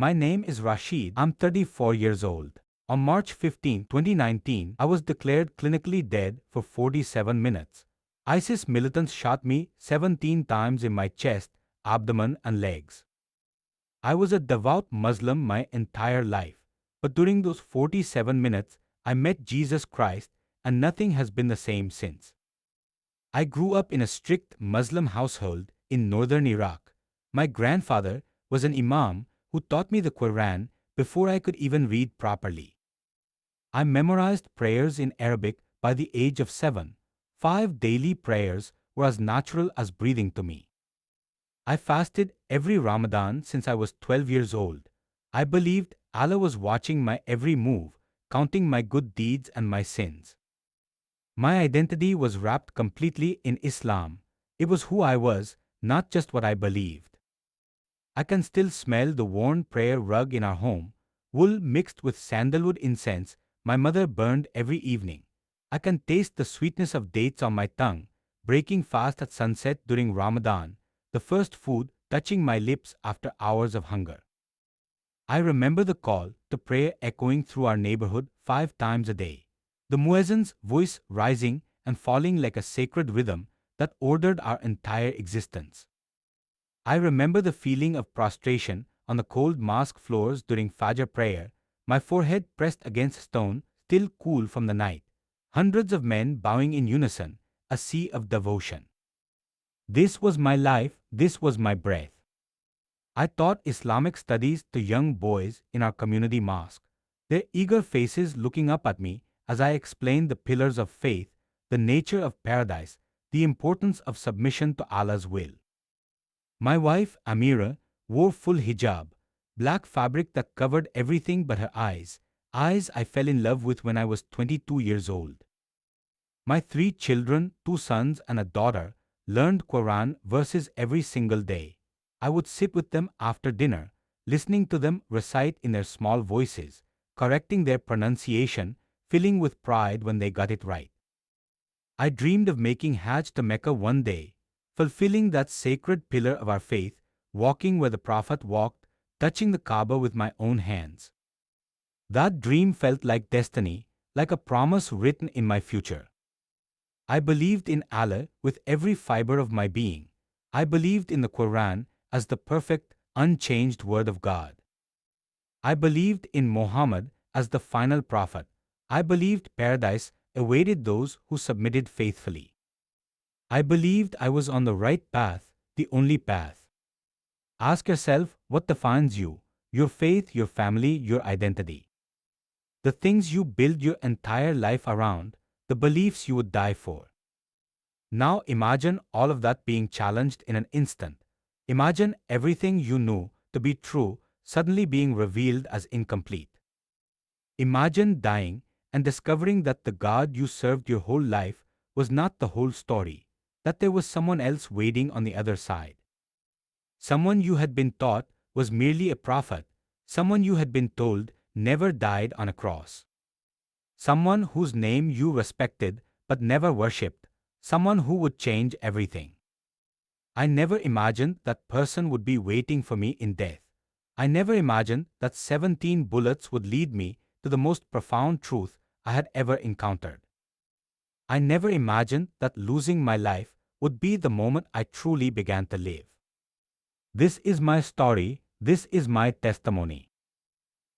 My name is Rashid. I'm 34 years old. On March 15, 2019, I was declared clinically dead for 47 minutes. ISIS militants shot me 17 times in my chest, abdomen, and legs. I was a devout Muslim my entire life, but during those 47 minutes, I met Jesus Christ, and nothing has been the same since. I grew up in a strict Muslim household in northern Iraq. My grandfather was an imam who taught me the Quran before I could even read properly. I memorized prayers in Arabic by the age of 7. 5 daily prayers were as natural as breathing to me. I fasted every Ramadan since I was 12 years old. I believed Allah was watching my every move, counting my good deeds and my sins. My identity was wrapped completely in Islam. It was who I was, not just what I believed. I can still smell the worn prayer rug in our home, wool mixed with sandalwood incense my mother burned every evening. I can taste the sweetness of dates on my tongue, breaking fast at sunset during Ramadan, the first food touching my lips after hours of hunger. I remember the call to prayer echoing through our neighborhood 5 times a day, the muezzin's voice rising and falling like a sacred rhythm that ordered our entire existence. I remember the feeling of prostration on the cold mosque floors during Fajr prayer, my forehead pressed against stone, still cool from the night, hundreds of men bowing in unison, a sea of devotion. This was my life, this was my breath. I taught Islamic studies to young boys in our community mosque, their eager faces looking up at me as I explained the pillars of faith, the nature of paradise, the importance of submission to Allah's will. My wife, Amira, wore full hijab, black fabric that covered everything but her eyes I fell in love with when I was 22 years old. My 3 children, 2 sons and a daughter, learned Quran verses every single day. I would sit with them after dinner, listening to them recite in their small voices, correcting their pronunciation, filling with pride when they got it right. I dreamed of making Hajj to Mecca one day, fulfilling that sacred pillar of our faith, walking where the Prophet walked, touching the Kaaba with my own hands. That dream felt like destiny, like a promise written in my future. I believed in Allah with every fiber of my being. I believed in the Quran as the perfect, unchanged word of God. I believed in Muhammad as the final prophet. I believed paradise awaited those who submitted faithfully. I believed I was on the right path, the only path. Ask yourself what defines you, your faith, your family, your identity. The things you build your entire life around, the beliefs you would die for. Now imagine all of that being challenged in an instant. Imagine everything you knew to be true suddenly being revealed as incomplete. Imagine dying and discovering that the God you served your whole life was not the whole story, that there was someone else waiting on the other side. Someone you had been taught was merely a prophet, someone you had been told never died on a cross. Someone whose name you respected but never worshipped, someone who would change everything. I never imagined that person would be waiting for me in death. I never imagined that 17 bullets would lead me to the most profound truth I had ever encountered. I never imagined that losing my life would be the moment I truly began to live. This is my story, this is my testimony.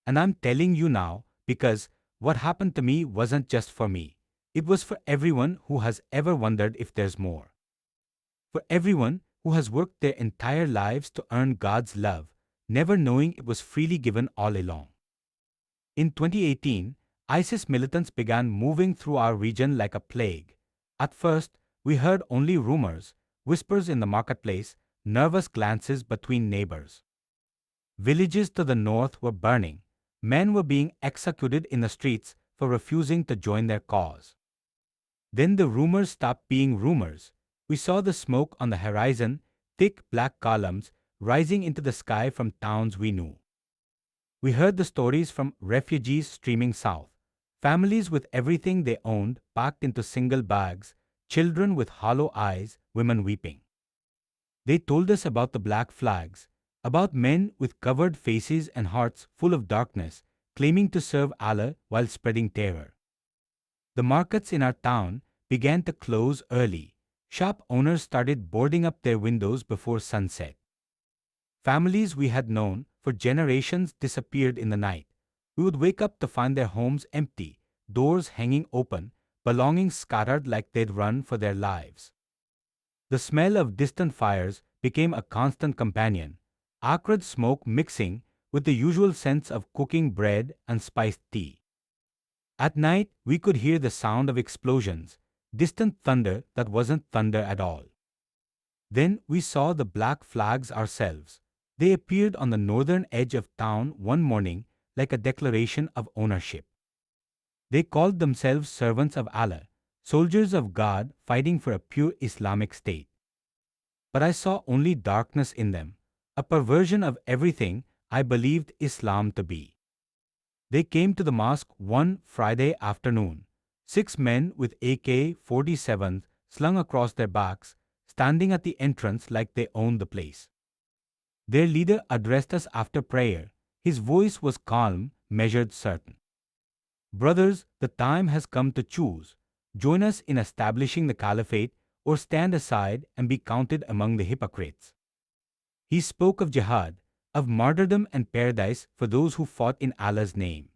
And I'm telling you now because what happened to me wasn't just for me. It was for everyone who has ever wondered if there's more. For everyone who has worked their entire lives to earn God's love, never knowing it was freely given all along. In 2018, ISIS militants began moving through our region like a plague. At first, we heard only rumors, whispers in the marketplace, nervous glances between neighbors. Villages to the north were burning. Men were being executed in the streets for refusing to join their cause. Then the rumors stopped being rumors. We saw the smoke on the horizon, thick black columns rising into the sky from towns we knew. We heard the stories from refugees streaming south, families with everything they owned packed into single bags, children with hollow eyes, women weeping. They told us about the black flags, about men with covered faces and hearts full of darkness, claiming to serve Allah while spreading terror. The markets in our town began to close early. Shop owners started boarding up their windows before sunset. Families we had known for generations disappeared in the night. We would wake up to find their homes empty, doors hanging open, belongings scattered like they'd run for their lives. The smell of distant fires became a constant companion, acrid smoke mixing with the usual scents of cooking bread and spiced tea. At night, we could hear the sound of explosions, distant thunder that wasn't thunder at all. Then we saw the black flags ourselves. They appeared on the northern edge of town one morning like a declaration of ownership. They called themselves servants of Allah, soldiers of God fighting for a pure Islamic state. But I saw only darkness in them, a perversion of everything I believed Islam to be. They came to the mosque one Friday afternoon, 6 men with AK-47s slung across their backs, standing at the entrance like they owned the place. Their leader addressed us after prayer. His voice was calm, measured, certain. Brothers, the time has come to choose. Join us in establishing the caliphate or stand aside and be counted among the hypocrites. He spoke of jihad, of martyrdom and paradise for those who fought in Allah's name.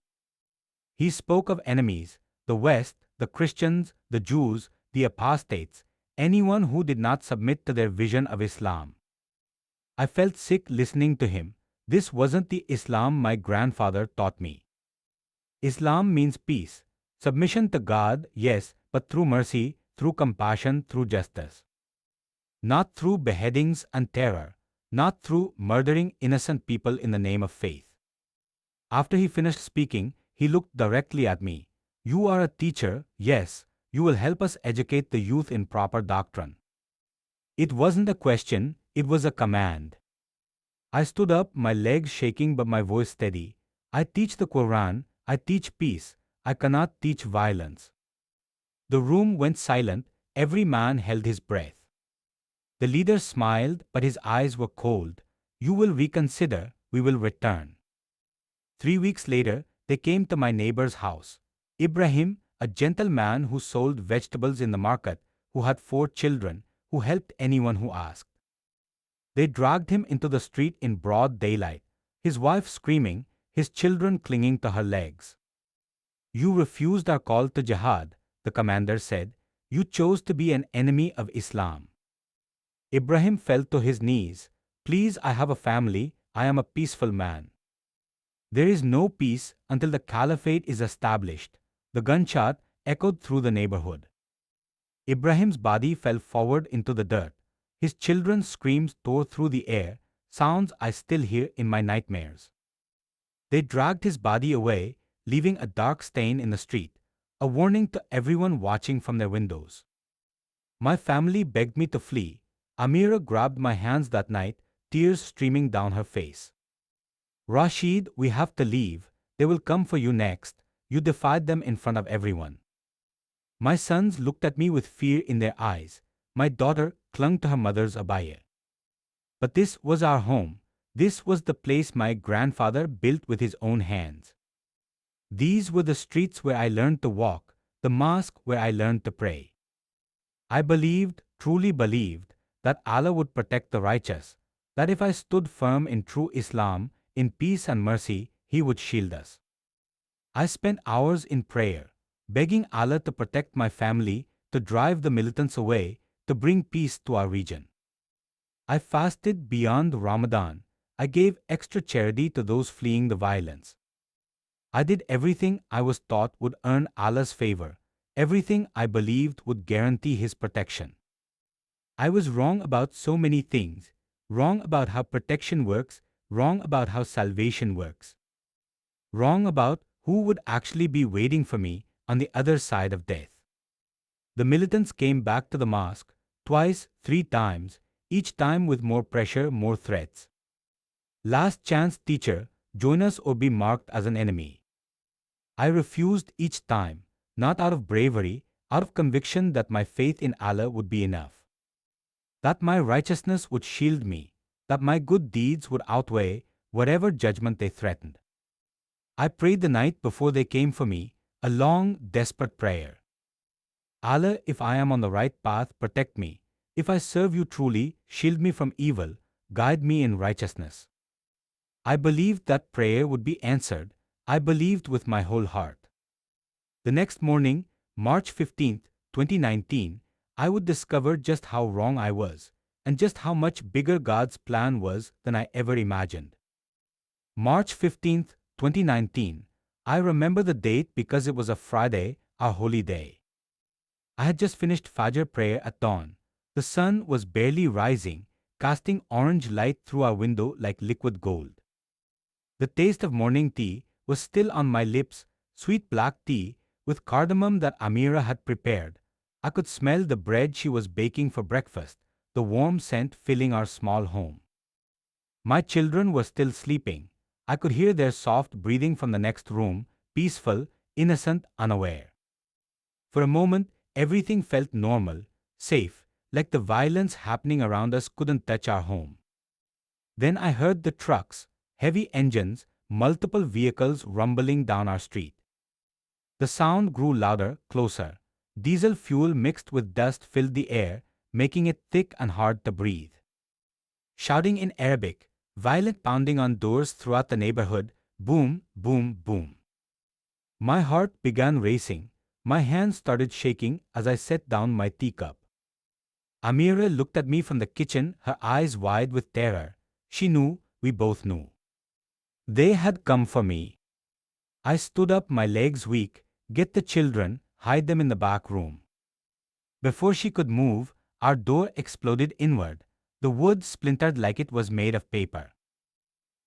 He spoke of enemies, the West, the Christians, the Jews, the apostates, anyone who did not submit to their vision of Islam. I felt sick listening to him. This wasn't the Islam my grandfather taught me. Islam means peace, submission to God, yes, but through mercy, through compassion, through justice. Not through beheadings and terror, not through murdering innocent people in the name of faith. After he finished speaking, he looked directly at me. You are a teacher, yes, you will help us educate the youth in proper doctrine. It wasn't a question, it was a command. I stood up, my legs shaking but my voice steady. I teach the Quran, I teach peace, I cannot teach violence. The room went silent, every man held his breath. The leader smiled, but his eyes were cold. You will reconsider, we will return. 3 weeks later, they came to my neighbor's house. Ibrahim, a gentleman who sold vegetables in the market, who had 4 children, who helped anyone who asked. They dragged him into the street in broad daylight, his wife screaming, his children clinging to her legs. You refused our call to jihad, the commander said. You chose to be an enemy of Islam. Ibrahim fell to his knees. Please, I have a family, I am a peaceful man. There is no peace until the caliphate is established. The gunshot echoed through the neighborhood. Ibrahim's body fell forward into the dirt. His children's screams tore through the air, sounds I still hear in my nightmares. They dragged his body away, leaving a dark stain in the street, a warning to everyone watching from their windows. My family begged me to flee. Amira grabbed my hands that night, tears streaming down her face. Rashid, we have to leave. They will come for you next. You defied them in front of everyone. My sons looked at me with fear in their eyes. My daughter clung to her mother's abaya. But this was our home. This was the place my grandfather built with his own hands. These were the streets where I learned to walk, the mosque where I learned to pray. I believed, truly believed, that Allah would protect the righteous, that if I stood firm in true Islam, in peace and mercy, He would shield us. I spent hours in prayer, begging Allah to protect my family, to drive the militants away, to bring peace to our region. I fasted beyond Ramadan. I gave extra charity to those fleeing the violence. I did everything I was taught would earn Allah's favor, everything I believed would guarantee His protection. I was wrong about so many things, wrong about how protection works, wrong about how salvation works, wrong about who would actually be waiting for me on the other side of death. The militants came back to the mosque, twice, 3 times, each time with more pressure, more threats. Last chance, teacher, join us or be marked as an enemy. I refused each time, not out of bravery, out of conviction that my faith in Allah would be enough. That my righteousness would shield me, that my good deeds would outweigh whatever judgment they threatened. I prayed the night before they came for me, a long, desperate prayer. Allah, if I am on the right path, protect me. If I serve you truly, shield me from evil, guide me in righteousness. I believed that prayer would be answered. I believed with my whole heart. The next morning, March 15, 2019, I would discover just how wrong I was, and just how much bigger God's plan was than I ever imagined. March 15, 2019, I remember the date because it was a Friday, our holy day. I had just finished Fajr prayer at dawn. The sun was barely rising, casting orange light through our window like liquid gold. The taste of morning tea was still on my lips, sweet black tea with cardamom that Amira had prepared. I could smell the bread she was baking for breakfast, the warm scent filling our small home. My children were still sleeping. I could hear their soft breathing from the next room, peaceful, innocent, unaware. For a moment, everything felt normal, safe, like the violence happening around us couldn't touch our home. Then I heard the trucks, heavy engines, multiple vehicles rumbling down our street. The sound grew louder, closer. Diesel fuel mixed with dust filled the air, making it thick and hard to breathe. Shouting in Arabic, violent pounding on doors throughout the neighborhood, boom, boom, boom. My heart began racing. My hands started shaking as I set down my teacup. Amira looked at me from the kitchen, her eyes wide with terror. She knew, we both knew. They had come for me. I stood up, my legs weak. Get the children, hide them in the back room. Before she could move, our door exploded inward. The wood splintered like it was made of paper.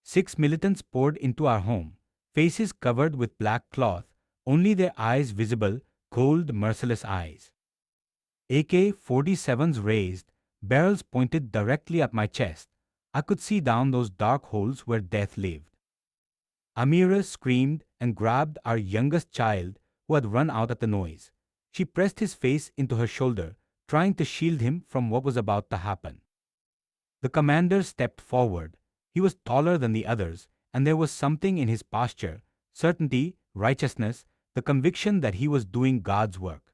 6 militants poured into our home, faces covered with black cloth, only their eyes visible, cold, merciless eyes. AK-47s raised, barrels pointed directly at my chest. I could see down those dark holes where death lived. Amira screamed and grabbed our youngest child, who had run out at the noise. She pressed his face into her shoulder, trying to shield him from what was about to happen. The commander stepped forward. He was taller than the others, and there was something in his posture, certainty, righteousness, the conviction that he was doing God's work.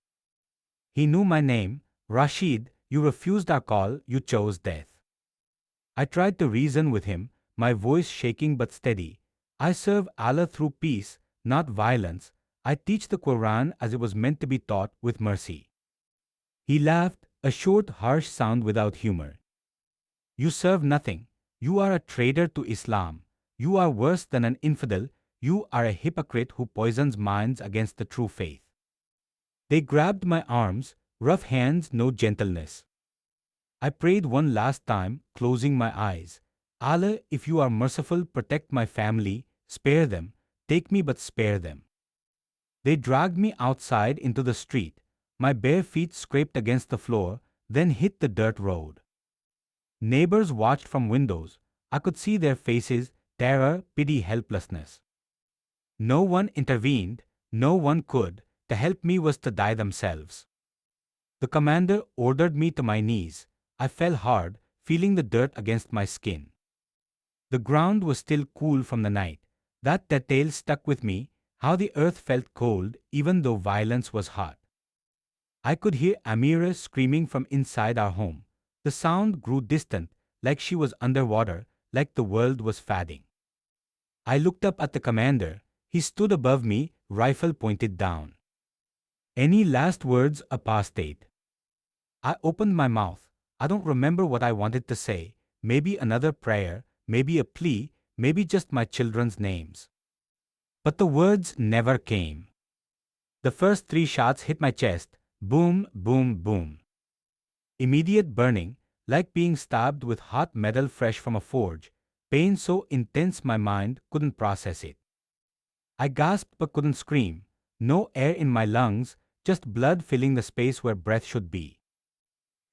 He knew my name. Rashid, you refused our call, you chose death. I tried to reason with him, my voice shaking but steady. I serve Allah through peace, not violence. I teach the Quran as it was meant to be taught, with mercy. He laughed, a short, harsh sound without humor. You serve nothing. You are a traitor to Islam. You are worse than an infidel. You are a hypocrite who poisons minds against the true faith. They grabbed my arms, rough hands, no gentleness. I prayed one last time, closing my eyes. Allah, if you are merciful, protect my family, spare them, take me but spare them. They dragged me outside into the street. My bare feet scraped against the floor, then hit the dirt road. Neighbors watched from windows. I could see their faces, terror, pity, helplessness. No one intervened, no one could. To help me was to die themselves. The commander ordered me to my knees. I fell hard, feeling the dirt against my skin. The ground was still cool from the night. That detail stuck with me, how the earth felt cold even though violence was hot. I could hear Amira screaming from inside our home. The sound grew distant, like she was underwater, like the world was fading. I looked up at the commander. He stood above me, rifle pointed down. Any last words, apostate? I opened my mouth. I don't remember what I wanted to say. Maybe another prayer, maybe a plea, maybe just my children's names. But the words never came. The first 3 shots hit my chest. Boom, boom, boom. Immediate burning, like being stabbed with hot metal fresh from a forge. Pain so intense my mind couldn't process it. I gasped but couldn't scream. No air in my lungs, just blood filling the space where breath should be.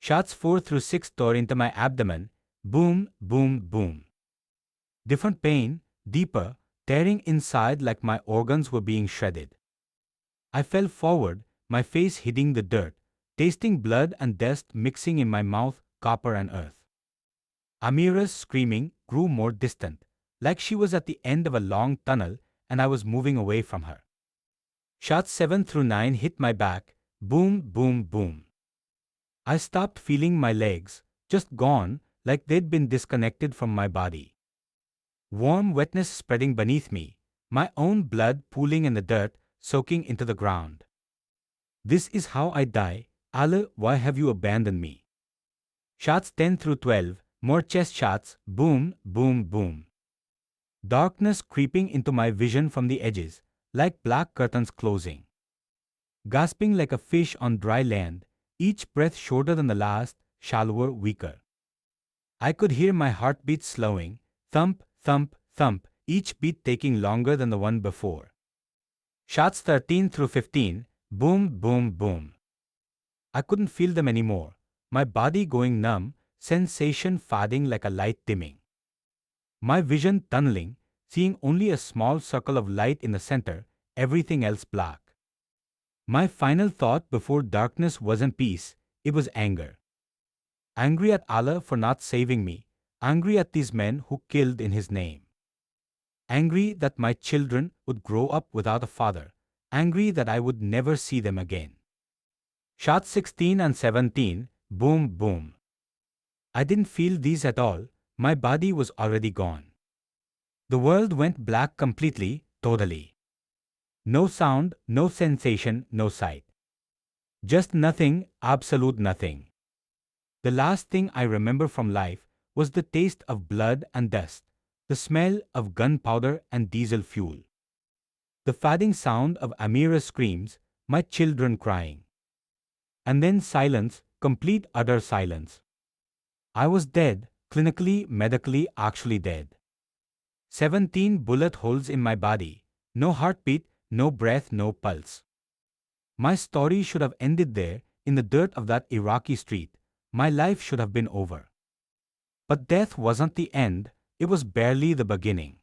Shots 4 through 6 tore into my abdomen. Boom, boom, boom. Different pain, deeper, tearing inside like my organs were being shredded. I fell forward, my face hitting the dirt, tasting blood and dust mixing in my mouth, copper and earth. Amira's screaming grew more distant, like she was at the end of a long tunnel and I was moving away from her. Shots 7 through 9 hit my back, boom, boom, boom. I stopped feeling my legs, just gone, like they'd been disconnected from my body. Warm wetness spreading beneath me, my own blood pooling in the dirt, soaking into the ground. This is how I die. Allah, why have you abandoned me? Shots 10 through 12, more chest shots, boom, boom, boom. Darkness creeping into my vision from the edges, like black curtains closing. Gasping like a fish on dry land, each breath shorter than the last, shallower, weaker. I could hear my heartbeat slowing, thump, thump, thump, each beat taking longer than the one before. Shots 13 through 15, boom, boom, boom. I couldn't feel them anymore, my body going numb, sensation fading like a light dimming. My vision tunneling, seeing only a small circle of light in the center, everything else black. My final thought before darkness wasn't peace, it was anger. Angry at Allah for not saving me, angry at these men who killed in His name. Angry that my children would grow up without a father, angry that I would never see them again. Shots 16 and 17, boom, boom. I didn't feel these at all, my body was already gone. The world went black completely, totally. No sound, no sensation, no sight. Just nothing, absolute nothing. The last thing I remember from life was the taste of blood and dust, the smell of gunpowder and diesel fuel. The fading sound of Amira's screams, my children crying. And then silence, complete utter silence. I was dead, clinically, medically, actually dead. 17 bullet holes in my body, no heartbeat, no breath, no pulse. My story should have ended there, in the dirt of that Iraqi street. My life should have been over. But death wasn't the end, it was barely the beginning.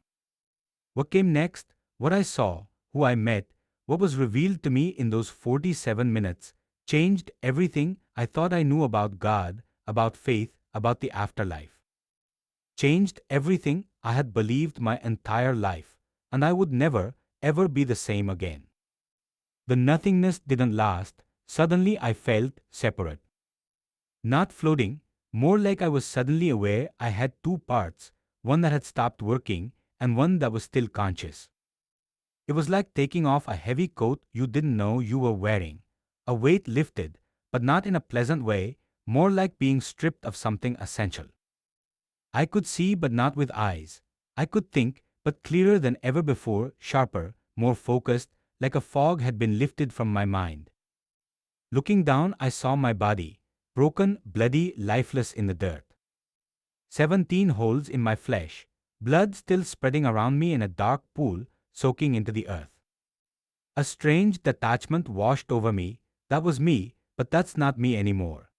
What came next, what I saw, who I met, what was revealed to me in those 47 minutes, changed everything I thought I knew about God, about faith, about the afterlife. Changed everything I had believed my entire life, and I would never, ever be the same again. The nothingness didn't last, suddenly I felt separate. Not floating, more like I was suddenly aware I had two parts, one that had stopped working and one that was still conscious. It was like taking off a heavy coat you didn't know you were wearing. A weight lifted, but not in a pleasant way, more like being stripped of something essential. I could see but not with eyes. I could think, but clearer than ever before, sharper, more focused, like a fog had been lifted from my mind. Looking down, I saw my body, broken, bloody, lifeless in the dirt. 17 holes in my flesh, blood still spreading around me in a dark pool, soaking into the earth. A strange detachment washed over me. That was me, but that's not me anymore.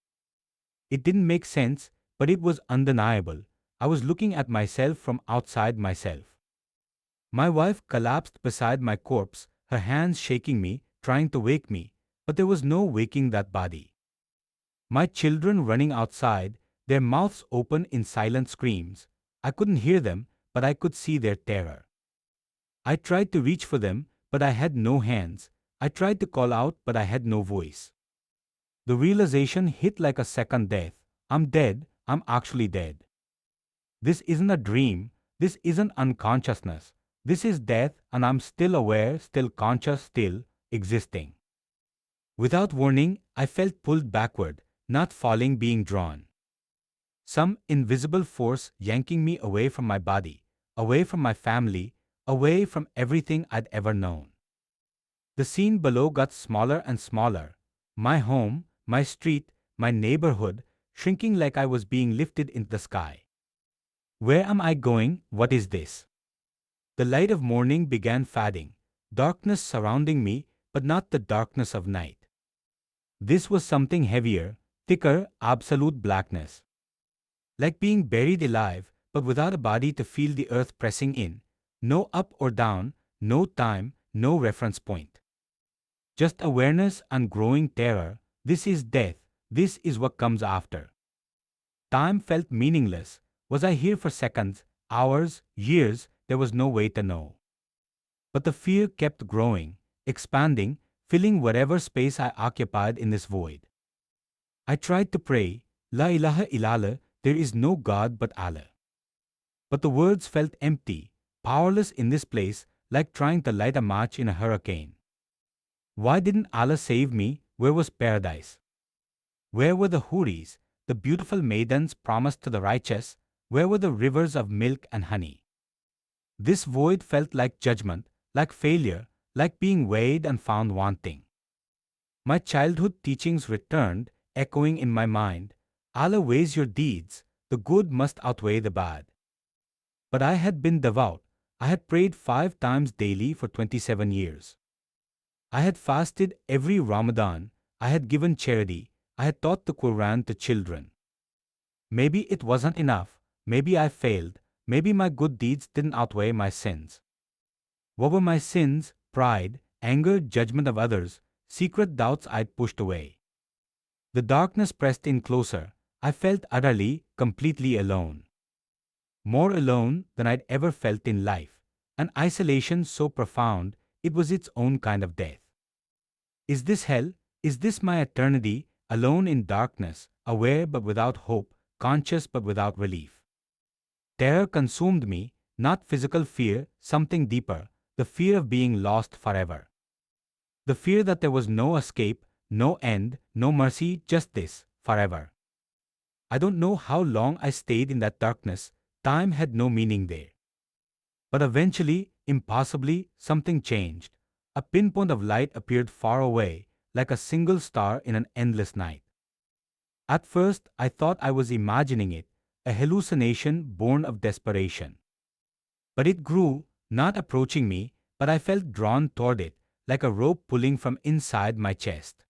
It didn't make sense, but it was undeniable. I was looking at myself from outside myself. My wife collapsed beside my corpse, her hands shaking me, trying to wake me, but there was no waking that body. My children running outside, their mouths open in silent screams. I couldn't hear them, but I could see their terror. I tried to reach for them, but I had no hands. I tried to call out, but I had no voice. The realization hit like a second death. I'm dead, I'm actually dead. This isn't a dream, this isn't unconsciousness. This is death, and I'm still aware, still conscious, still existing. Without warning, I felt pulled backward, not falling, being drawn. Some invisible force yanking me away from my body, away from my family, away from everything I'd ever known. The scene below got smaller and smaller. My home, my street, my neighborhood, shrinking like I was being lifted into the sky. Where am I going? What is this? The light of morning began fading, darkness surrounding me, but not the darkness of night. This was something heavier, thicker, absolute blackness. Like being buried alive, but without a body to feel the earth pressing in. No up or down, no time, no reference point. Just awareness and growing terror. This is death. This is what comes after. Time felt meaningless. Was I here for seconds, hours, years? There was no way to know. But the fear kept growing, expanding, filling whatever space I occupied in this void. I tried to pray, La ilaha illallah, there is no God but Allah. But the words felt empty, powerless in this place, like trying to light a match in a hurricane. Why didn't Allah save me? Where was paradise? Where were the Huris, the beautiful maidens promised to the righteous? Where were the rivers of milk and honey? This void felt like judgment, like failure, like being weighed and found wanting. My childhood teachings returned, echoing in my mind. Allah weighs your deeds, the good must outweigh the bad. But I had been devout. I had prayed 5 times daily for 27 years. I had fasted every Ramadan. I had given charity. I had taught the Quran to children. Maybe it wasn't enough. Maybe I failed. Maybe my good deeds didn't outweigh my sins. What were my sins? Pride, anger, judgment of others, secret doubts I'd pushed away. The darkness pressed in closer. I felt utterly, completely alone. More alone than I'd ever felt in life. An isolation so profound, it was its own kind of death. Is this hell? Is this my eternity, alone in darkness, aware but without hope, conscious but without relief? Terror consumed me, not physical fear, something deeper, the fear of being lost forever. The fear that there was no escape, no end, no mercy, just this, forever. I don't know how long I stayed in that darkness. Time had no meaning there. But eventually, impossibly, something changed. A pinpoint of light appeared far away, like a single star in an endless night. At first, I thought I was imagining it, a hallucination born of desperation. But it grew, not approaching me, but I felt drawn toward it, like a rope pulling from inside my chest.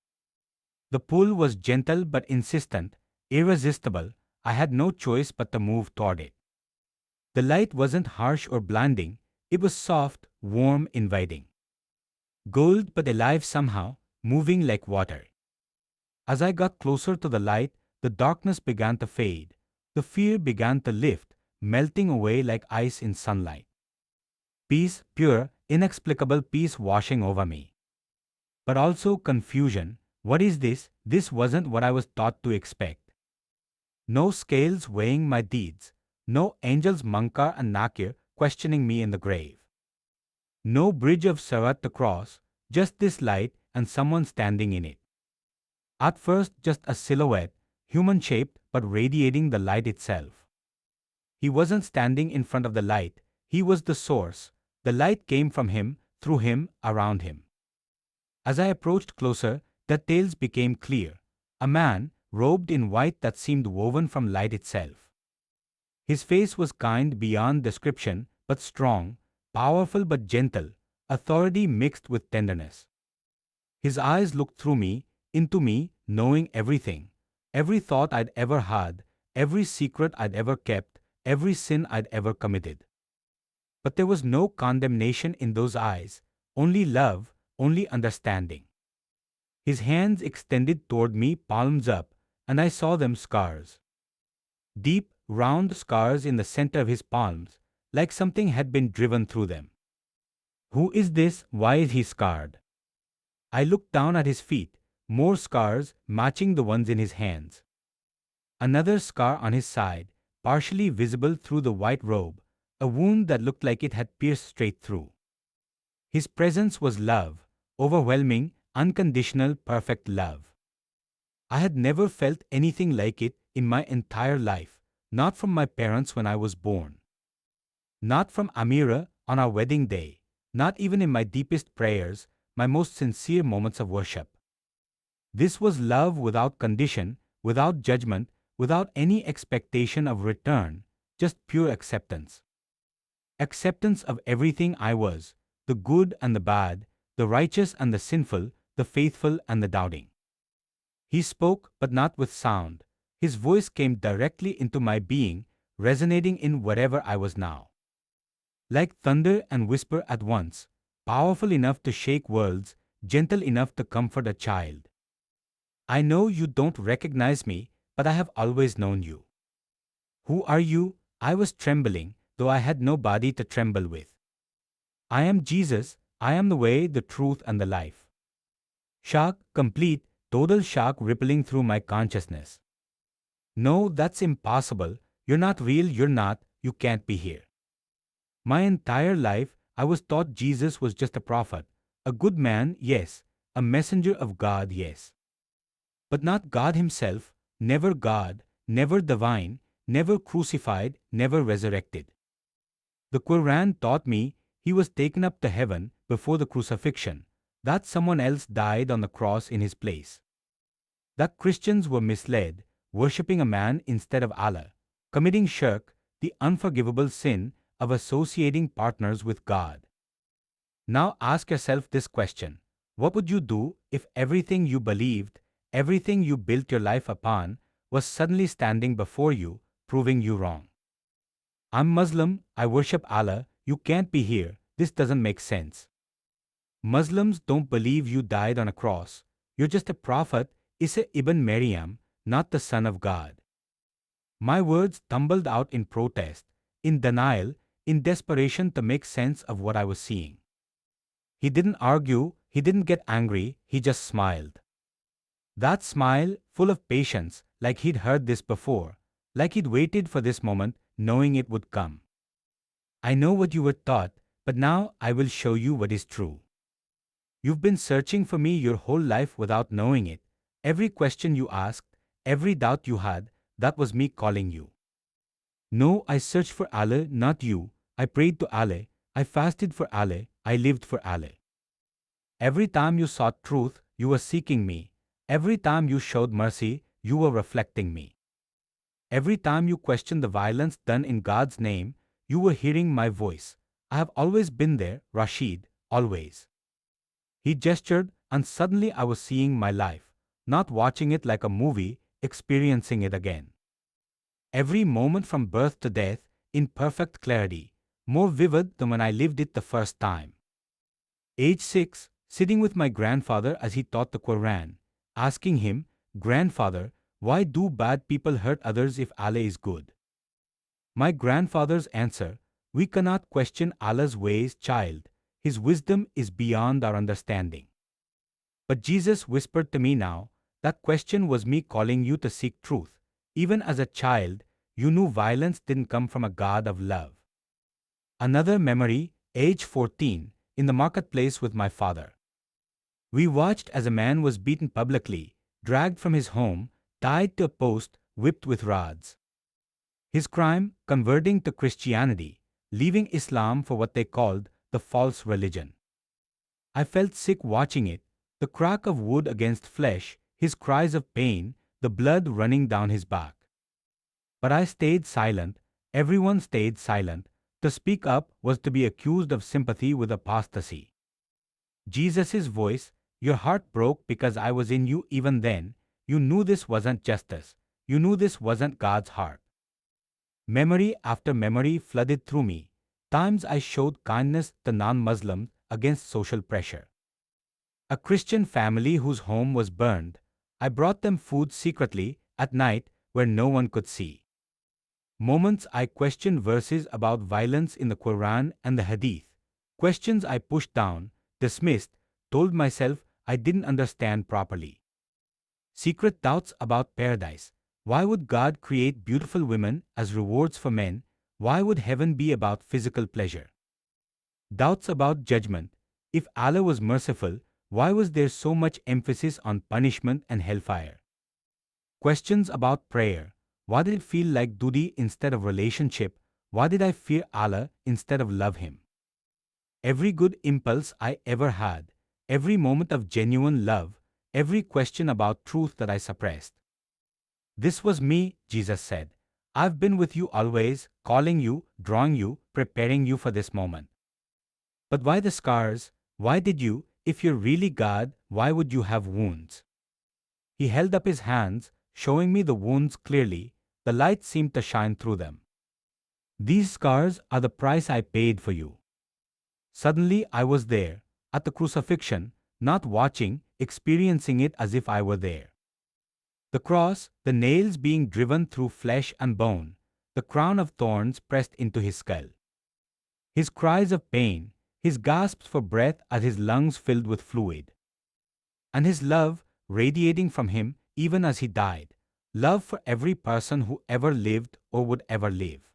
The pull was gentle but insistent, irresistible. I had no choice but to move toward it. The light wasn't harsh or blinding, it was soft, warm, inviting. Gold but alive somehow, moving like water. As I got closer to the light, the darkness began to fade. The fear began to lift, melting away like ice in sunlight. Peace, pure, inexplicable peace washing over me. But also confusion. What is this? This wasn't what I was taught to expect. No scales weighing my deeds. No angels Munkar and Nakir questioning me in the grave. No bridge of Sirat to cross, just this light and someone standing in it. At first just a silhouette, human-shaped but radiating the light itself. He wasn't standing in front of the light, he was the source. The light came from him, through him, around him. As I approached closer, the details became clear. A man, robed in white that seemed woven from light itself. His face was kind beyond description, but strong, powerful but gentle, authority mixed with tenderness. His eyes looked through me, into me, knowing everything. Every thought I'd ever had, every secret I'd ever kept, every sin I'd ever committed. But there was no condemnation in those eyes, only love, only understanding. His hands extended toward me, palms up, and I saw them scars. Deep, round scars in the center of his palms, like something had been driven through them. Who is this? Why is he scarred? I looked down at his feet, more scars matching the ones in his hands. Another scar on his side, partially visible through the white robe, a wound that looked like it had pierced straight through. His presence was love, overwhelming, unconditional, perfect love. I had never felt anything like it in my entire life, not from my parents when I was born. Not from Amira on our wedding day, not even in my deepest prayers, my most sincere moments of worship. This was love without condition, without judgment, without any expectation of return, just pure acceptance. Acceptance of everything I was, the good and the bad, the righteous and the sinful, the faithful and the doubting. He spoke, but not with sound. His voice came directly into my being, resonating in whatever I was now. Like thunder and whisper at once, powerful enough to shake worlds, gentle enough to comfort a child. I know you don't recognize me, but I have always known you. Who are you? I was trembling, though I had nobody to tremble with. I am Jesus, I am the way, the truth, and the life. Shock, complete, total shock rippling through my consciousness. No, that's impossible. You're not real, you can't be here. My entire life, I was taught Jesus was just a prophet, a good man, yes, a messenger of God, yes. But not God himself, never God, never divine, never crucified, never resurrected. The Quran taught me he was taken up to heaven before the crucifixion, that someone else died on the cross in his place. That Christians were misled, worshipping a man instead of Allah, committing shirk, the unforgivable sin of associating partners with God. Now ask yourself this question: what would you do if everything you believed, everything you built your life upon, was suddenly standing before you, proving you wrong? I'm Muslim, I worship Allah, you can't be here, this doesn't make sense. Muslims don't believe you died on a cross, you're just a prophet, Isa ibn Maryam, not the son of God. My words tumbled out in protest, in denial, in desperation to make sense of what I was seeing. He didn't argue, he didn't get angry, he just smiled. That smile, full of patience, like he'd heard this before, like he'd waited for this moment, knowing it would come. I know what you were taught, but now I will show you what is true. You've been searching for me your whole life without knowing it. Every question you asked, every doubt you had, that was me calling you. No, I searched for Allah, not you. I prayed to Allah, I fasted for Allah, I lived for Allah. Every time you sought truth, you were seeking me. Every time you showed mercy, you were reflecting me. Every time you questioned the violence done in God's name, you were hearing my voice. I have always been there, Rashid, always. He gestured, and suddenly I was seeing my life, not watching it like a movie, experiencing it again. Every moment from birth to death, in perfect clarity, more vivid than when I lived it the first time. Age 6, sitting with my grandfather as he taught the Quran, asking him, "Grandfather, why do bad people hurt others if Allah is good?" My grandfather's answer, "We cannot question Allah's ways, child. His wisdom is beyond our understanding." But Jesus whispered to me now, that question was me calling you to seek truth. Even as a child, you knew violence didn't come from a God of love. Another memory, age 14, in the marketplace with my father. We watched as a man was beaten publicly, dragged from his home, tied to a post, whipped with rods. His crime, converting to Christianity, leaving Islam for what they called the false religion. I felt sick watching it, the crack of wood against flesh, his cries of pain, the blood running down his back. But I stayed silent, everyone stayed silent. To speak up was to be accused of sympathy with apostasy. Jesus' voice, "Your heart broke because I was in you even then. You knew this wasn't justice. You knew this wasn't God's heart." Memory after memory flooded through me. Times I showed kindness to non-Muslims against social pressure. A Christian family whose home was burned. I brought them food secretly, at night, where no one could see. Moments I questioned verses about violence in the Quran and the Hadith. Questions I pushed down, dismissed, told myself I didn't understand properly. Secret doubts about paradise. Why would God create beautiful women as rewards for men? Why would heaven be about physical pleasure? Doubts about judgment. If Allah was merciful, why was there so much emphasis on punishment and hellfire? Questions about prayer. Why did it feel like duty instead of relationship? Why did I fear Allah instead of love Him? Every good impulse I ever had, every moment of genuine love, every question about truth that I suppressed. "This was me," Jesus said. "I've been with you always, calling you, drawing you, preparing you for this moment." But why the scars? Why did you, if you're really God, why would you have wounds? He held up his hands, showing me the wounds clearly. The light seemed to shine through them. "These scars are the price I paid for you." Suddenly I was there, at the crucifixion, not watching, experiencing it as if I were there. The cross, the nails being driven through flesh and bone, the crown of thorns pressed into his skull. His cries of pain, his gasps for breath as his lungs filled with fluid. And his love radiating from him even as he died. Love for every person who ever lived or would ever live.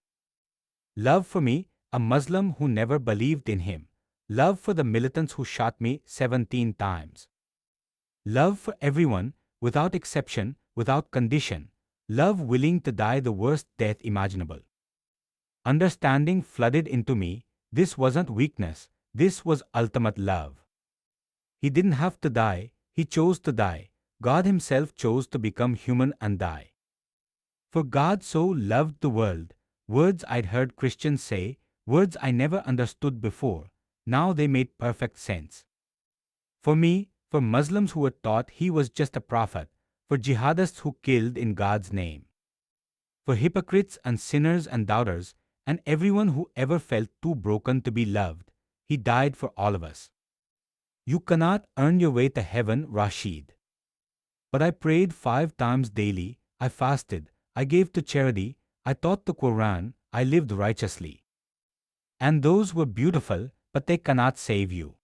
Love for me, a Muslim who never believed in him. Love for the militants who shot me 17 times. Love for everyone, without exception, without condition. Love willing to die the worst death imaginable. Understanding flooded into me. This wasn't weakness, this was ultimate love. He didn't have to die, he chose to die. God himself chose to become human and die. For God so loved the world, words I'd heard Christians say, words I never understood before, now they made perfect sense. For me, for Muslims who were taught he was just a prophet, for jihadists who killed in God's name. For hypocrites and sinners and doubters, and everyone who ever felt too broken to be loved, he died for all of us. You cannot earn your way to heaven, Rashid. But I prayed 5 times daily, I fasted, I gave to charity, I taught the Quran, I lived righteously. And those were beautiful, but they cannot save you.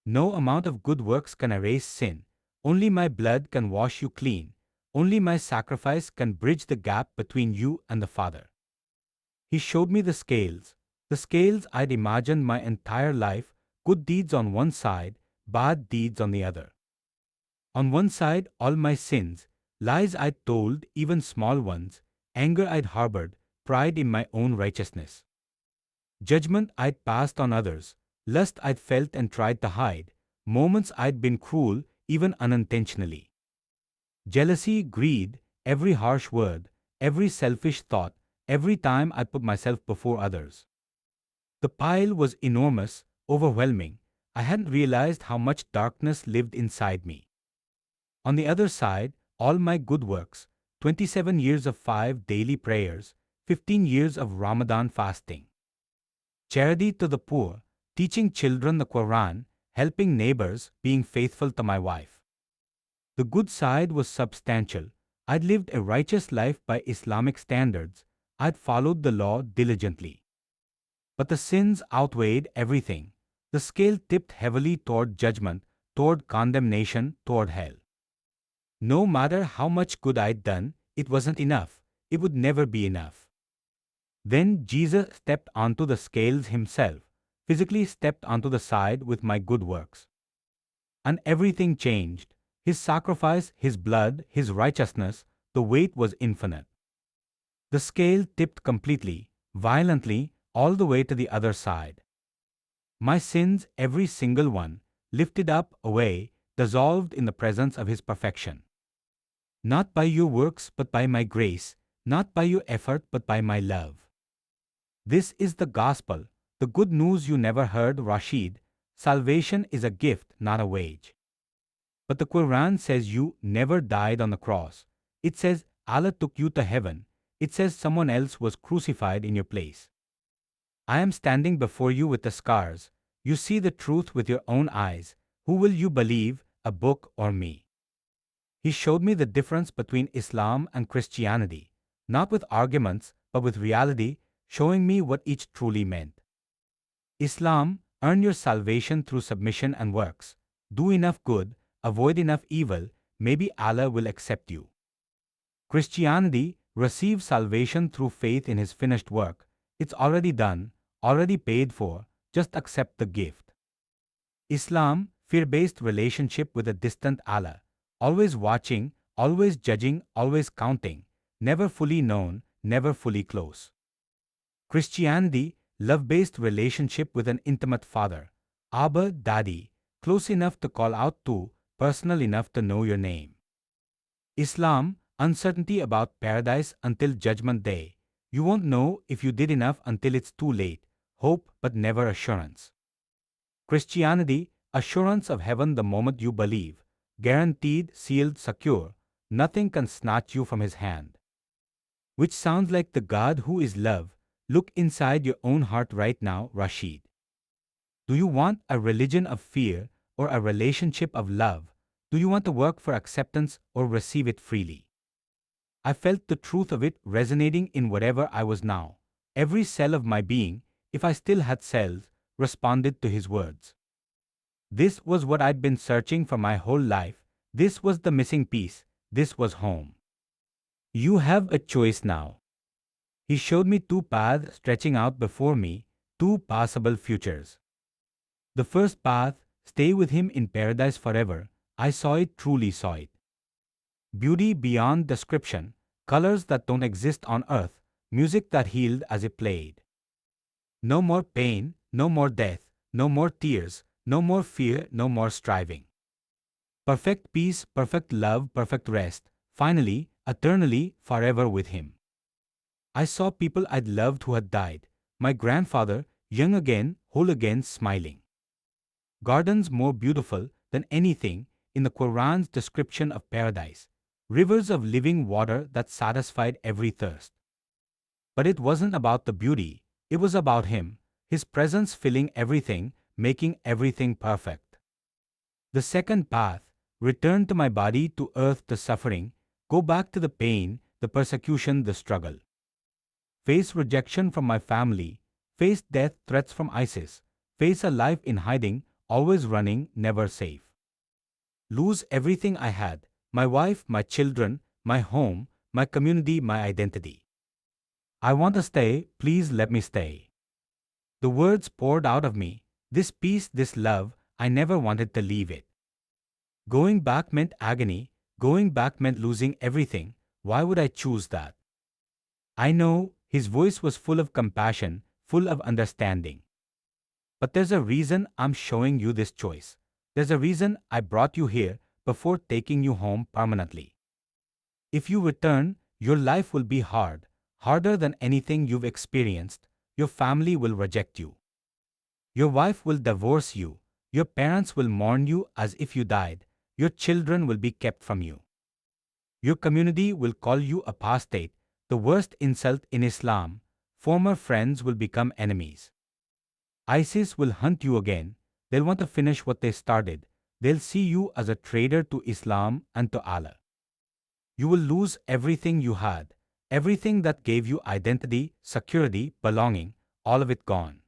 No amount of good works can erase sin, only my blood can wash you clean, only my sacrifice can bridge the gap between you and the Father. He showed me the scales I'd imagined my entire life, good deeds on one side, bad deeds on the other. On one side, all my sins, lies I'd told, even small ones, anger I'd harbored, pride in my own righteousness. Judgment I'd passed on others, lust I'd felt and tried to hide, moments I'd been cruel, even unintentionally. Jealousy, greed, every harsh word, every selfish thought, every time I put myself before others. The pile was enormous, overwhelming. I hadn't realized how much darkness lived inside me. On the other side, all my good works, 27 years of 5 daily prayers, 15 years of Ramadan fasting. Charity to the poor, teaching children the Quran, helping neighbors, being faithful to my wife. The good side was substantial. I'd lived a righteous life by Islamic standards. I'd followed the law diligently. But the sins outweighed everything. The scale tipped heavily toward judgment, toward condemnation, toward hell. No matter how much good I'd done, it wasn't enough. It would never be enough. Then Jesus stepped onto the scales himself, physically stepped onto the side with my good works. And everything changed. His sacrifice, his blood, his righteousness, the weight was infinite. The scale tipped completely, violently, all the way to the other side. My sins, every single one, lifted up, away, dissolved in the presence of his perfection. Not by your works, but by my grace, not by your effort, but by my love. This is the gospel, the good news you never heard, Rashid. Salvation is a gift, not a wage. But the Quran says you never died on the cross. It says Allah took you to heaven. It says someone else was crucified in your place. I am standing before you with the scars. You see the truth with your own eyes. Who will you believe, a book or me? He showed me the difference between Islam and Christianity, not with arguments, but with reality, showing me what each truly meant. Islam, earn your salvation through submission and works. Do enough good, avoid enough evil, maybe Allah will accept you. Christianity, receive salvation through faith in His finished work. It's already done, already paid for, just accept the gift. Islam, fear-based relationship with a distant Allah, always watching, always judging, always counting, never fully known, never fully close. Christianity, love-based relationship with an intimate father, Abba, Daddy, close enough to call out to, personal enough to know your name. Islam, uncertainty about paradise until Judgment Day. You won't know if you did enough until it's too late. Hope, but never assurance. Christianity, assurance of heaven the moment you believe. Guaranteed, sealed, secure. Nothing can snatch you from His hand. Which sounds like the God who is love. Look inside your own heart right now, Rashid. Do you want a religion of fear or a relationship of love? Do you want to work for acceptance or receive it freely? I felt the truth of it resonating in whatever I was now. Every cell of my being, if I still had cells, responded to his words. This was what I'd been searching for my whole life. This was the missing piece. This was home. You have a choice now. He showed me two paths stretching out before me, two possible futures. The first path, stay with him in paradise forever. I saw it, truly saw it. Beauty beyond description, colors that don't exist on earth, music that healed as it played. No more pain, no more death, no more tears, no more fear, no more striving. Perfect peace, perfect love, perfect rest, finally, eternally, forever with him. I saw people I'd loved who had died. My grandfather, young again, whole again, smiling. Gardens more beautiful than anything in the Quran's description of paradise. Rivers of living water that satisfied every thirst. But it wasn't about the beauty, it was about him, his presence filling everything, making everything perfect. The second path, return to my body, to earth, the suffering, go back to the pain, the persecution, the struggle. Face rejection from my family, face death threats from ISIS, face a life in hiding, always running, never safe. Lose everything I had, my wife, my children, my home, my community, my identity. I want to stay, please let me stay. The words poured out of me, this peace, this love, I never wanted to leave it. Going back meant agony, going back meant losing everything. Why would I choose that? I know, his voice was full of compassion, full of understanding. But there's a reason I'm showing you this choice. There's a reason I brought you here before taking you home permanently. If you return, your life will be hard, harder than anything you've experienced. Your family will reject you. Your wife will divorce you. Your parents will mourn you as if you died. Your children will be kept from you. Your community will call you apostate, the worst insult in Islam. Former friends will become enemies. ISIS will hunt you again. They'll want to finish what they started. They'll see you as a traitor to Islam and to Allah. You will lose everything you had, everything that gave you identity, security, belonging, all of it gone.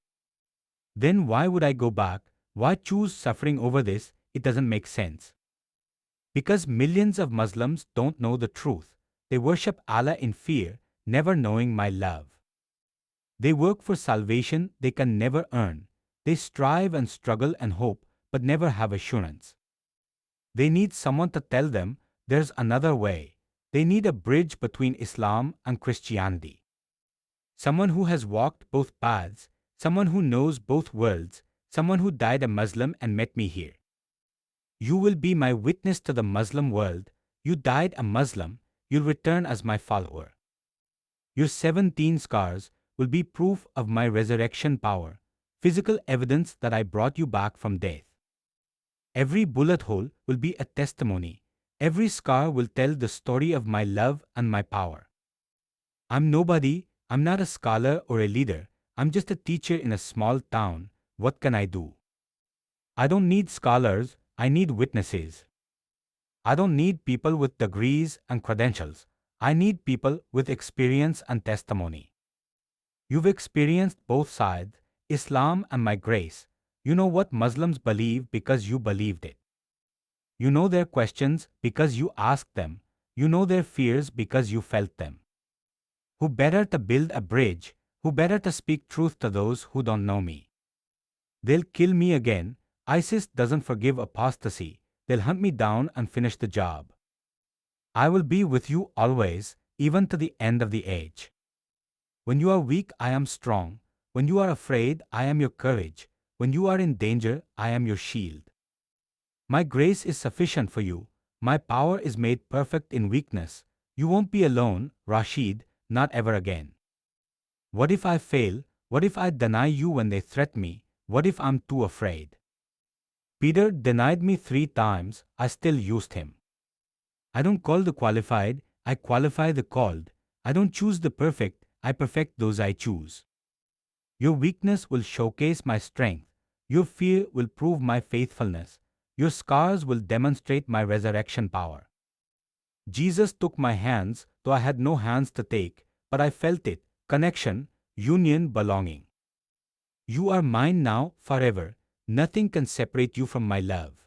Then why would I go back? Why choose suffering over this? It doesn't make sense. Because millions of Muslims don't know the truth. They worship Allah in fear, never knowing my love. They work for salvation they can never earn. They strive and struggle and hope, but never have assurance. They need someone to tell them there's another way. They need a bridge between Islam and Christianity. Someone who has walked both paths, someone who knows both worlds, someone who died a Muslim and met me here. You will be my witness to the Muslim world. You died a Muslim, you'll return as my follower. Your 17 scars will be proof of my resurrection power, physical evidence that I brought you back from death. Every bullet hole will be a testimony. Every scar will tell the story of my love and my power. I'm nobody, I'm not a scholar or a leader, I'm just a teacher in a small town. What can I do? I don't need scholars, I need witnesses. I don't need people with degrees and credentials. I need people with experience and testimony. You've experienced both sides, Islam and my grace. You know what Muslims believe because you believed it. You know their questions because you asked them. You know their fears because you felt them. Who better to build a bridge? Who better to speak truth to those who don't know me? They'll kill me again. ISIS doesn't forgive apostasy. They'll hunt me down and finish the job. I will be with you always, even to the end of the age. When you are weak, I am strong. When you are afraid, I am your courage. When you are in danger, I am your shield. My grace is sufficient for you. My power is made perfect in weakness. You won't be alone, Rashid, not ever again. What if I fail? What if I deny you when they threat me? What if I'm too afraid? Peter denied me 3 times, I still used him. I don't call the qualified, I qualify the called. I don't choose the perfect, I perfect those I choose. Your weakness will showcase my strength. Your fear will prove my faithfulness. Your scars will demonstrate my resurrection power. Jesus took my hands though I had no hands to take, but I felt it, connection, union, belonging. You are mine now, forever. Nothing can separate you from my love.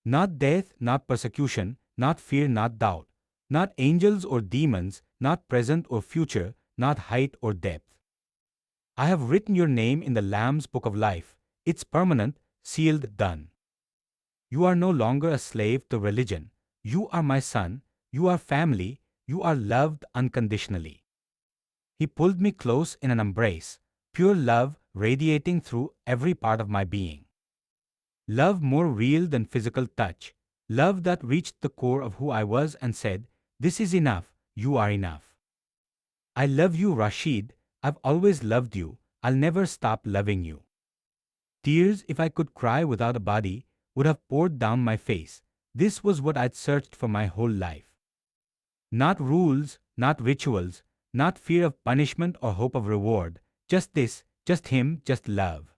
Not death, not persecution, not fear, not doubt, not angels or demons, not present or future, not height or depth. I have written your name in the Lamb's book of life. It's permanent, sealed, done. You are no longer a slave to religion. You are my son, you are family, you are loved unconditionally. He pulled me close in an embrace, pure love radiating through every part of my being. Love more real than physical touch, love that reached the core of who I was and said, "This is enough, you are enough. I love you, Rashid, I've always loved you, I'll never stop loving you." Tears, if I could cry without a body, would have poured down my face. This was what I'd searched for my whole life. Not rules, not rituals, not fear of punishment or hope of reward, just this, just him, just love.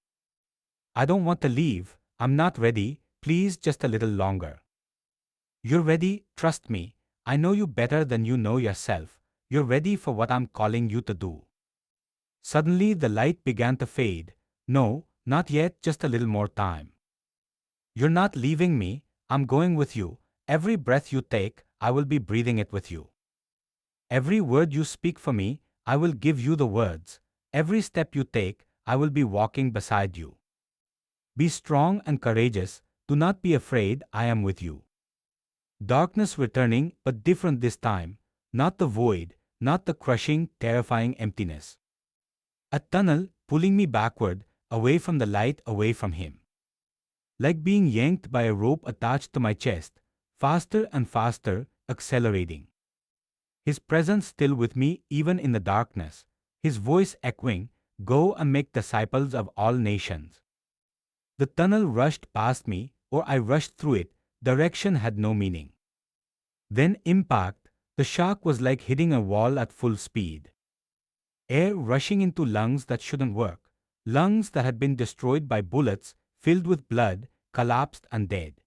I don't want to leave, I'm not ready, please just a little longer. You're ready, trust me, I know you better than you know yourself, you're ready for what I'm calling you to do. Suddenly the light began to fade. No, not yet, just a little more time. You're not leaving me, I'm going with you. Every breath you take, I will be breathing it with you. Every word you speak for me, I will give you the words. Every step you take, I will be walking beside you. Be strong and courageous, do not be afraid, I am with you. Darkness returning, but different this time, not the void, not the crushing, terrifying emptiness. A tunnel pulling me backward, away from the light, away from him. Like being yanked by a rope attached to my chest, faster and faster, accelerating. His presence still with me even in the darkness, his voice echoing, "Go and make disciples of all nations." The tunnel rushed past me, or I rushed through it, direction had no meaning. Then impact, the shock was like hitting a wall at full speed. Air rushing into lungs that shouldn't work, lungs that had been destroyed by bullets, filled with blood, collapsed and dead.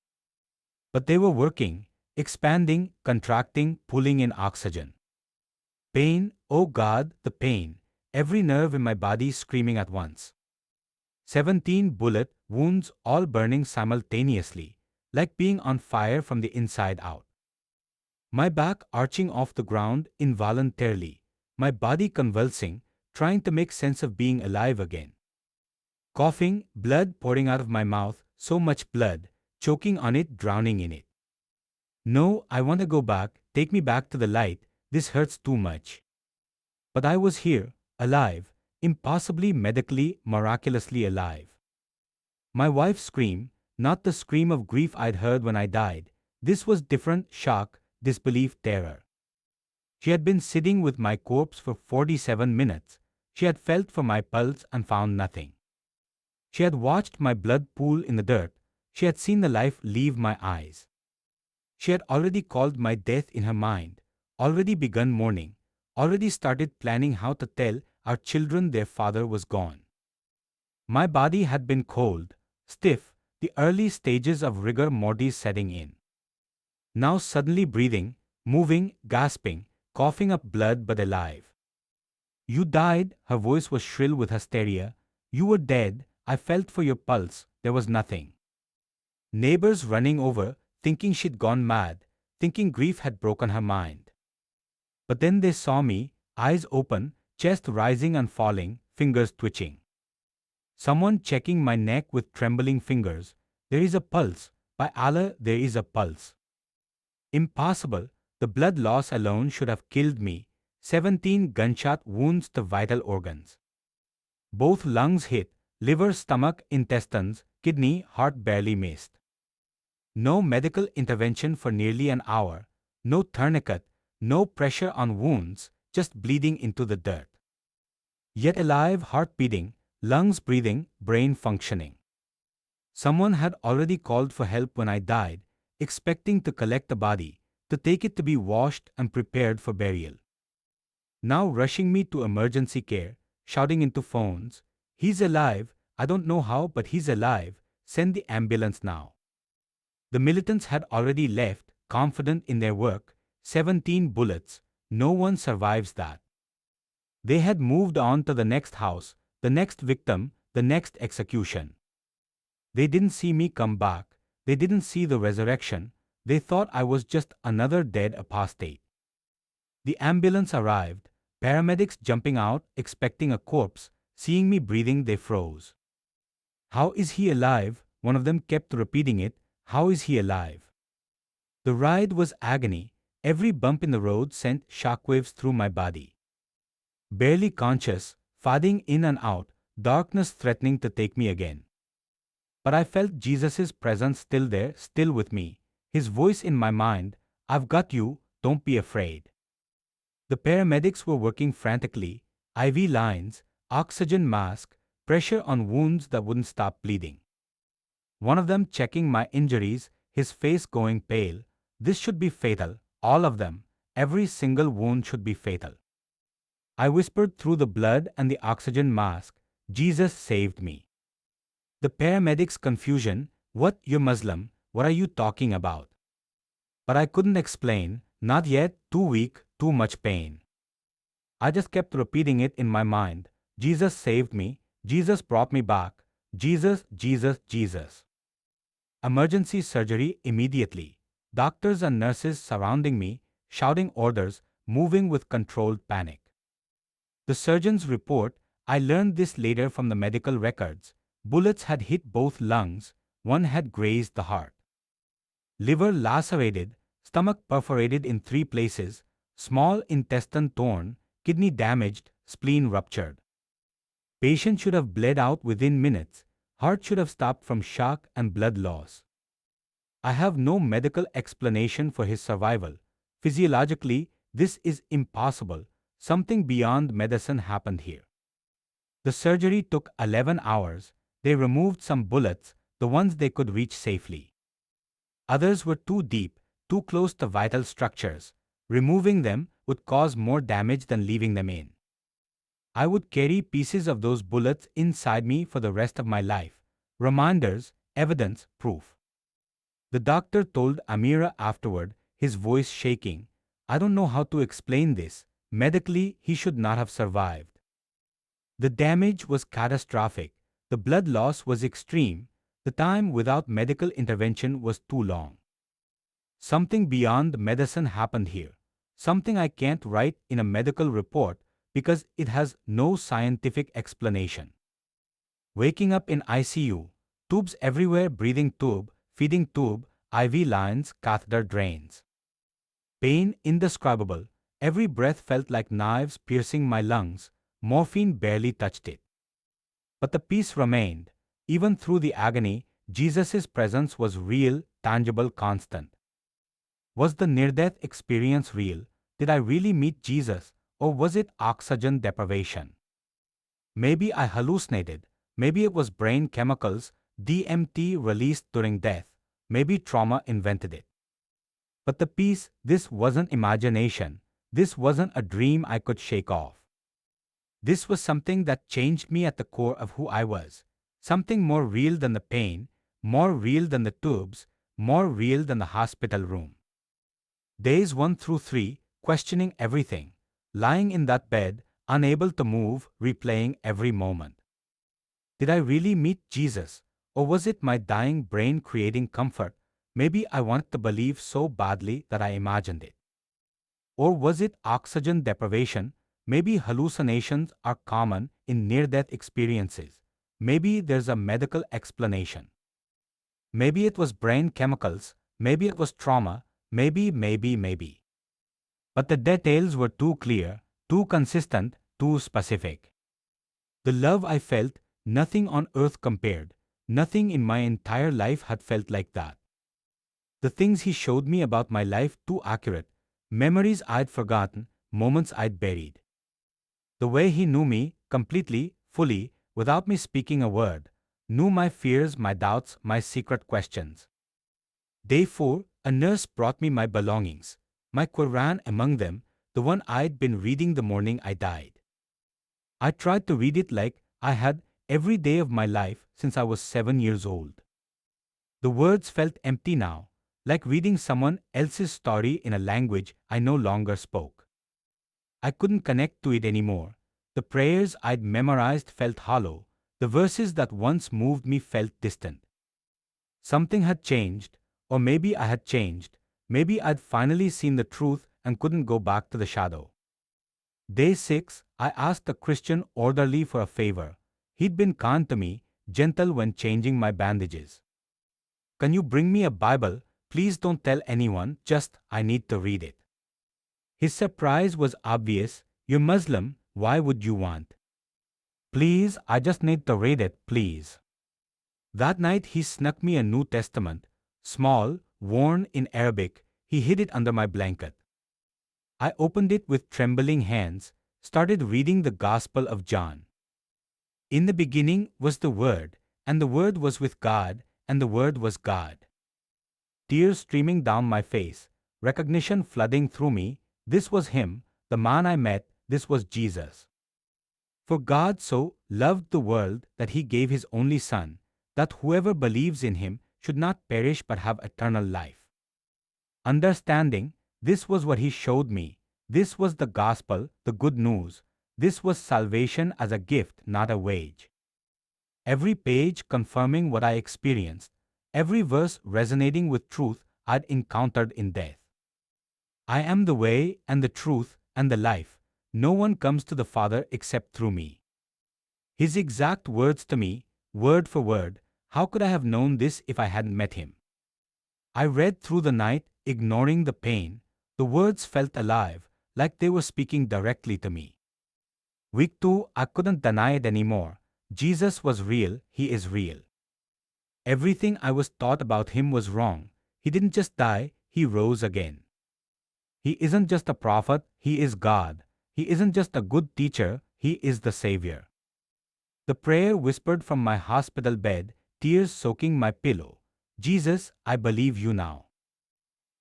But they were working, expanding, contracting, pulling in oxygen. Pain, oh God, the pain, every nerve in my body screaming at once. 17 bullet wounds all burning simultaneously, like being on fire from the inside out. My back arching off the ground involuntarily, my body convulsing, trying to make sense of being alive again. Coughing, blood pouring out of my mouth, so much blood, choking on it, drowning in it. No, I want to go back, take me back to the light, this hurts too much. But I was here, alive, impossibly medically, miraculously alive. My wife's scream, not the scream of grief I'd heard when I died, this was different, shock, disbelief, terror. She had been sitting with my corpse for 47 minutes, she had felt for my pulse and found nothing. She had watched my blood pool in the dirt, she had seen the life leave my eyes. She had already called my death in her mind, already begun mourning, already started planning how to tell our children their father was gone. My body had been cold, stiff, the early stages of rigor mortis setting in. Now suddenly breathing, moving, gasping, coughing up blood but alive. You died, her voice was shrill with hysteria. You were dead, I felt for your pulse, there was nothing. Neighbors running over, thinking she'd gone mad, thinking grief had broken her mind. But then they saw me, eyes open, chest rising and falling, fingers twitching. Someone checking my neck with trembling fingers. There is a pulse, by Allah, there is a pulse. Impossible, the blood loss alone should have killed me, 17 gunshot wounds to vital organs. Both lungs hit, liver, stomach, intestines, kidney, heart barely missed. No medical intervention for nearly an hour, no tourniquet, no pressure on wounds, just bleeding into the dirt. Yet alive, heart beating, lungs breathing, brain functioning. Someone had already called for help when I died, expecting to collect the body, to take it to be washed and prepared for burial. Now rushing me to emergency care, shouting into phones, "He's alive, I don't know how, but he's alive, send the ambulance now." The militants had already left, confident in their work, 17 bullets, no one survives that. They had moved on to the next house, the next victim, the next execution. They didn't see me come back, they didn't see the resurrection, they thought I was just another dead apostate. The ambulance arrived, paramedics jumping out, expecting a corpse, seeing me breathing, they froze. How is he alive? One of them kept repeating it, how is he alive? The ride was agony, every bump in the road sent shockwaves through my body. Barely conscious, fading in and out, darkness threatening to take me again. But I felt Jesus' presence still there, still with me, his voice in my mind, I've got you, don't be afraid. The paramedics were working frantically, IV lines, oxygen mask, pressure on wounds that wouldn't stop bleeding. One of them checking my injuries, his face going pale, this should be fatal, all of them, every single wound should be fatal. I whispered through the blood and the oxygen mask, Jesus saved me. The paramedics' confusion, what, you're Muslim, what are you talking about? But I couldn't explain, not yet, too weak, too much pain. I just kept repeating it in my mind, Jesus saved me, Jesus brought me back, Jesus, Jesus, Jesus. Emergency surgery immediately. Doctors and nurses surrounding me, shouting orders, moving with controlled panic. The surgeon's report, I learned this later from the medical records, bullets had hit both lungs, one had grazed the heart. Liver lacerated, stomach perforated in 3 places, small intestine torn, kidney damaged, spleen ruptured. Patient should have bled out within minutes, heart should have stopped from shock and blood loss. I have no medical explanation for his survival. Physiologically, this is impossible. Something beyond medicine happened here. The surgery took 11 hours. They removed some bullets, the ones they could reach safely. Others were too deep, too close to vital structures. Removing them would cause more damage than leaving them in. I would carry pieces of those bullets inside me for the rest of my life. Reminders, evidence, proof. The doctor told Amira afterward, his voice shaking, I don't know how to explain this. Medically, he should not have survived. The damage was catastrophic. The blood loss was extreme. The time without medical intervention was too long. Something beyond medicine happened here. Something I can't write in a medical report because it has no scientific explanation. Waking up in ICU, tubes everywhere, breathing tube, feeding tube, IV lines, catheter drains. Pain indescribable. Every breath felt like knives piercing my lungs. Morphine barely touched it. But the peace remained. Even through the agony, Jesus' presence was real, tangible, constant. Was the near-death experience real? Did I really meet Jesus, or was it oxygen deprivation? Maybe I hallucinated. Maybe it was brain chemicals, DMT released during death. Maybe trauma invented it. But the peace, this wasn't imagination. This wasn't a dream I could shake off. This was something that changed me at the core of who I was. Something more real than the pain, more real than the tubes, more real than the hospital room. Days 1 through 3, questioning everything. Lying in that bed, unable to move, replaying every moment. Did I really meet Jesus? Or was it my dying brain creating comfort? Maybe I wanted to believe so badly that I imagined it. Or was it oxygen deprivation? Maybe hallucinations are common in near-death experiences. Maybe there's a medical explanation. Maybe it was brain chemicals. Maybe it was trauma. Maybe. But the details were too clear, too consistent, too specific. The love I felt, nothing on earth compared. Nothing in my entire life had felt like that. The things he showed me about my life too accurate. Memories I'd forgotten, moments I'd buried. The way he knew me, completely, fully, without me speaking a word, knew my fears, my doubts, my secret questions. Day 4, a nurse brought me my belongings, my Quran among them, the one I'd been reading the morning I died. I tried to read it like I had every day of my life since I was 7 years old. The words felt empty now, like reading someone else's story in a language I no longer spoke. I couldn't connect to it anymore. The prayers I'd memorized felt hollow. The verses that once moved me felt distant. Something had changed, or maybe I had changed. Maybe I'd finally seen the truth and couldn't go back to the shadow. Day 6, I asked a Christian orderly for a favor. He'd been kind to me, gentle when changing my bandages. Can you bring me a Bible? Please don't tell anyone, just, I need to read it. His surprise was obvious. You're Muslim, why would you want? Please, I just need to read it, please. That night he snuck me a New Testament, small, worn in Arabic. He hid it under my blanket. I opened it with trembling hands, started reading the Gospel of John. In the beginning was the Word, and the Word was with God, and the Word was God. Tears streaming down my face, recognition flooding through me. This was him, the man I met, this was Jesus. For God so loved the world that he gave his only Son, that whoever believes in him should not perish but have eternal life. Understanding, this was what he showed me. This was the gospel, the good news. This was salvation as a gift, not a wage. Every page confirming what I experienced, every verse resonating with truth I'd encountered in death. I am the way and the truth and the life. No one comes to the Father except through me. His exact words to me, word for word. How could I have known this if I hadn't met him? I read through the night, ignoring the pain. The words felt alive, like they were speaking directly to me. Week 2, I couldn't deny it anymore. Jesus was real, he is real. Everything I was taught about him was wrong. He didn't just die, he rose again. He isn't just a prophet, he is God. He isn't just a good teacher, he is the Savior. The prayer whispered from my hospital bed, tears soaking my pillow. Jesus, I believe you now.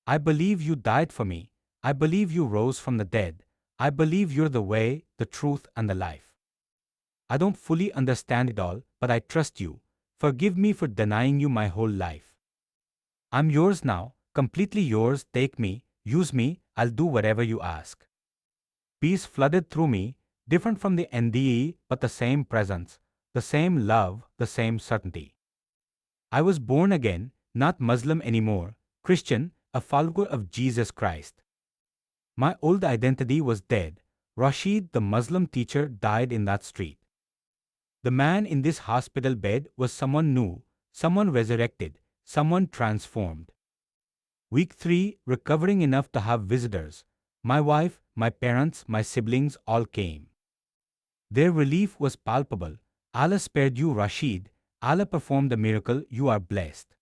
I believe you died for me. I believe you rose from the dead. I believe you're the way, the truth, and the life. I don't fully understand it all, but I trust you. Forgive me for denying you my whole life. I'm yours now, completely yours. Take me, use me, I'll do whatever you ask. Peace flooded through me, different from the NDE, but the same presence, the same love, the same certainty. I was born again, not Muslim anymore, Christian, a follower of Jesus Christ. My old identity was dead. Rashid, the Muslim teacher, died in that street. The man in this hospital bed was someone new, someone resurrected, someone transformed. Week 3, recovering enough to have visitors. My wife, my parents, my siblings all came. Their relief was palpable. Allah spared you, Rashid. Allah performed a miracle, you are blessed.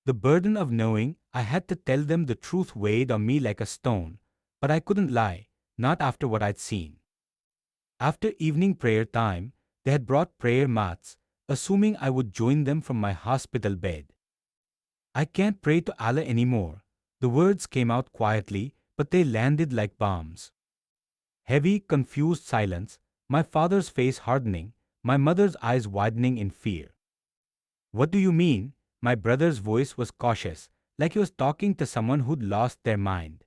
The burden of knowing I had to tell them the truth weighed on me like a stone, but I couldn't lie, not after what I'd seen. After evening prayer time, they had brought prayer mats, assuming I would join them from my hospital bed. I can't pray to Allah anymore. The words came out quietly, but they landed like bombs. Heavy, confused silence, my father's face hardening, my mother's eyes widening in fear. What do you mean? My brother's voice was cautious, like he was talking to someone who'd lost their mind.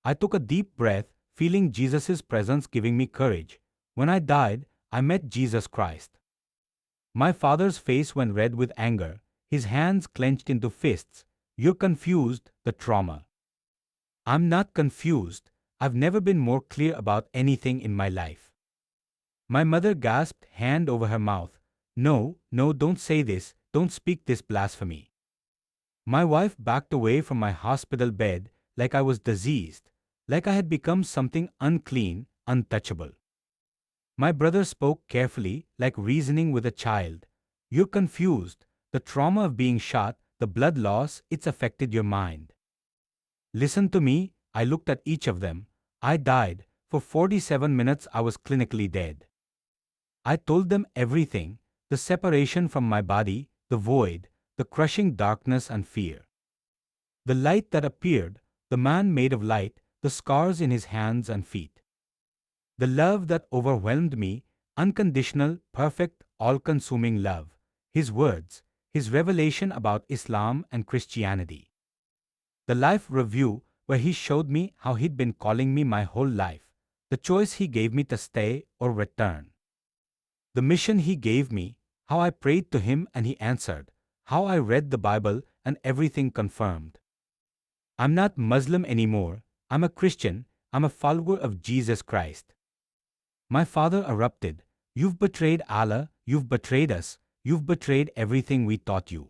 I took a deep breath, feeling Jesus' presence giving me courage. When I died, I met Jesus Christ. My father's face went red with anger, his hands clenched into fists. You're confused, the trauma. I'm not confused. I've never been more clear about anything in my life. My mother gasped, hand over her mouth. No, no, don't say this, don't speak this blasphemy. My wife backed away from my hospital bed like I was diseased, like I had become something unclean, untouchable. My brother spoke carefully, like reasoning with a child. You're confused. The trauma of being shot, the blood loss, it's affected your mind. Listen to me, I looked at each of them. I died. For 47 minutes I was clinically dead. I told them everything, the separation from my body, the void, the crushing darkness and fear. The light that appeared, the man made of light, the scars in his hands and feet. The love that overwhelmed me, unconditional, perfect, all-consuming love. His words, his revelation about Islam and Christianity. The life review where he showed me how he'd been calling me my whole life. The choice He gave me to stay or return. The mission He gave me, how I prayed to Him and He answered, how I read the Bible and everything confirmed. I'm not Muslim anymore, I'm a Christian, I'm a follower of Jesus Christ. My father erupted, "You've betrayed Allah, you've betrayed us, you've betrayed everything we taught you.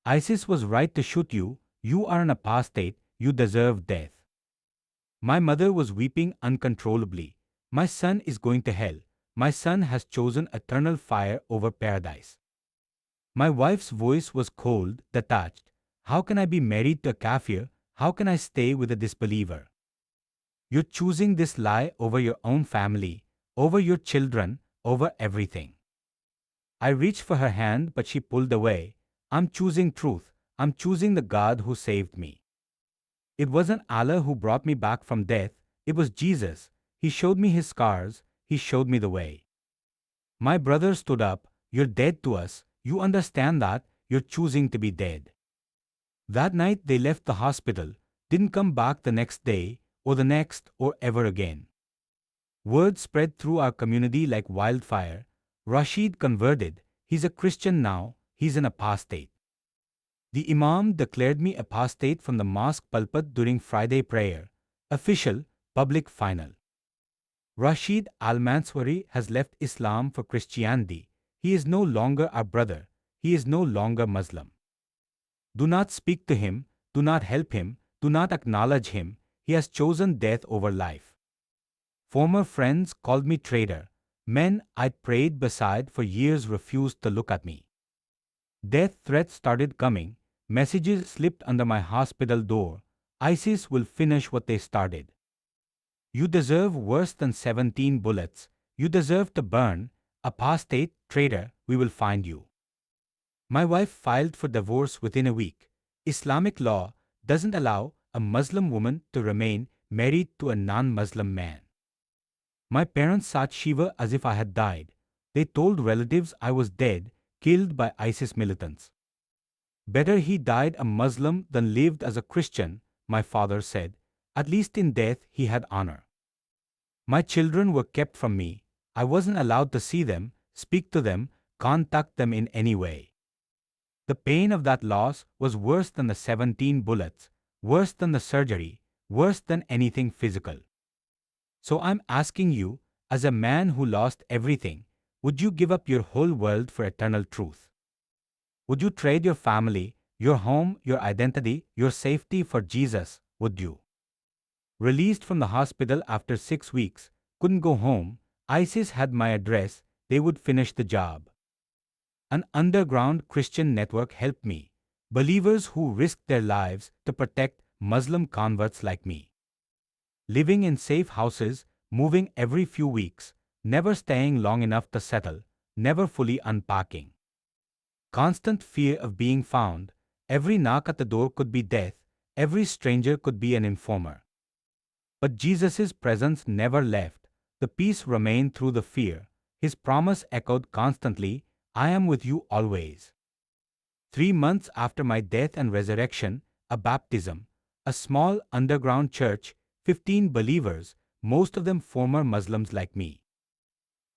ISIS was right to shoot you, you are an apostate, you deserve death." My mother was weeping uncontrollably. My son is going to hell. My son has chosen eternal fire over paradise. My wife's voice was cold, detached. How can I be married to a kafir? How can I stay with a disbeliever? You're choosing this lie over your own family, over your children, over everything. I reached for her hand, but she pulled away. I'm choosing truth. I'm choosing the God who saved me. It wasn't Allah who brought me back from death, it was Jesus. He showed me His scars, He showed me the way. My brother stood up, "You're dead to us, you understand that, you're choosing to be dead." That night they left the hospital, didn't come back the next day, or the next, or ever again. Word spread through our community like wildfire. Rashid converted, he's a Christian now, he's an apostate. The Imam declared me apostate from the mosque pulpit during Friday prayer. Official, public, final. Rashid al-Mansuri has left Islam for Christianity. He is no longer our brother. He is no longer Muslim. Do not speak to him, do not help him, do not acknowledge him. He has chosen death over life. Former friends called me traitor. Men I'd prayed beside for years refused to look at me. Death threats started coming. Messages slipped under my hospital door. ISIS will finish what they started. You deserve worse than 17 bullets. You deserve to burn. Apostate, traitor, we will find you. My wife filed for divorce within a week. Islamic law doesn't allow a Muslim woman to remain married to a non-Muslim man. My parents sought Shiva as if I had died. They told relatives I was dead, killed by ISIS militants. Better he died a Muslim than lived as a Christian, my father said. At least in death he had honor. My children were kept from me. I wasn't allowed to see them, speak to them, contact them in any way. The pain of that loss was worse than the 17 bullets, worse than the surgery, worse than anything physical. So I'm asking you, as a man who lost everything, would you give up your whole world for eternal truth? Would you trade your family, your home, your identity, your safety for Jesus, would you? Released from the hospital after 6 weeks, couldn't go home, ISIS had my address, they would finish the job. An underground Christian network helped me, believers who risked their lives to protect Muslim converts like me. Living in safe houses, moving every few weeks, never staying long enough to settle, never fully unpacking. Constant fear of being found, every knock at the door could be death, every stranger could be an informer. But Jesus' presence never left, the peace remained through the fear, His promise echoed constantly, "I am with you always." 3 months after my death and resurrection, a baptism, a small underground church, 15 believers, most of them former Muslims like me.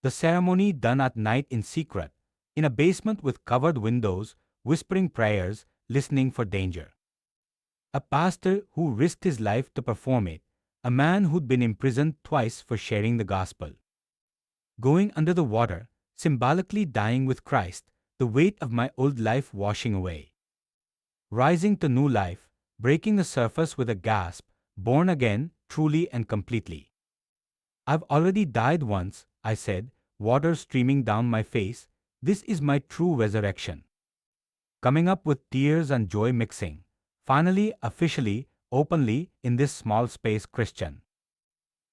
The ceremony done at night in secret, in a basement with covered windows, whispering prayers, listening for danger. A pastor who risked his life to perform it, a man who'd been imprisoned twice for sharing the gospel. Going under the water, symbolically dying with Christ, the weight of my old life washing away. Rising to new life, breaking the surface with a gasp, born again, truly and completely. I've already died once, I said, water streaming down my face. This is my true resurrection. Coming up with tears and joy mixing. Finally, officially, openly, in this small space Christian.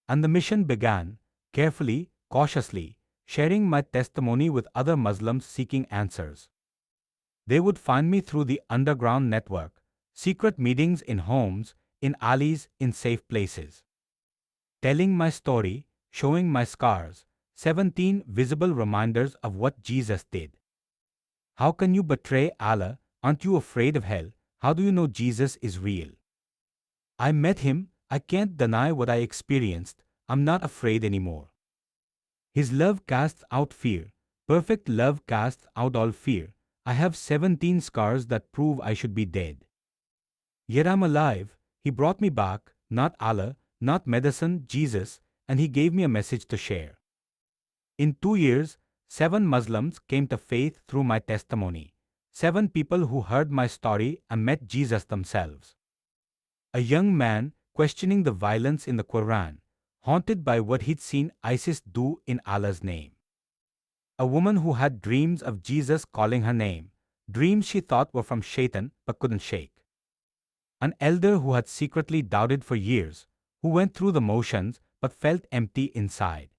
And the mission began, carefully, cautiously, sharing my testimony with other Muslims seeking answers. They would find me through the underground network, secret meetings in homes, in alleys, in safe places. Telling my story, showing my scars, 17 visible reminders of what Jesus did. How can you betray Allah? Aren't you afraid of hell? How do you know Jesus is real? I met Him, I can't deny what I experienced. I'm not afraid anymore. His love casts out fear. Perfect love casts out all fear. I have 17 scars that prove I should be dead. Yet I'm alive. He brought me back, not Allah, not medicine, Jesus, and He gave me a message to share. In 2 years, 7 Muslims came to faith through my testimony. 7 people who heard my story and met Jesus themselves. A young man questioning the violence in the Quran, haunted by what he'd seen ISIS do in Allah's name. A woman who had dreams of Jesus calling her name, dreams she thought were from Shaitan but couldn't shake. An elder who had secretly doubted for years, who went through the motions but felt empty inside.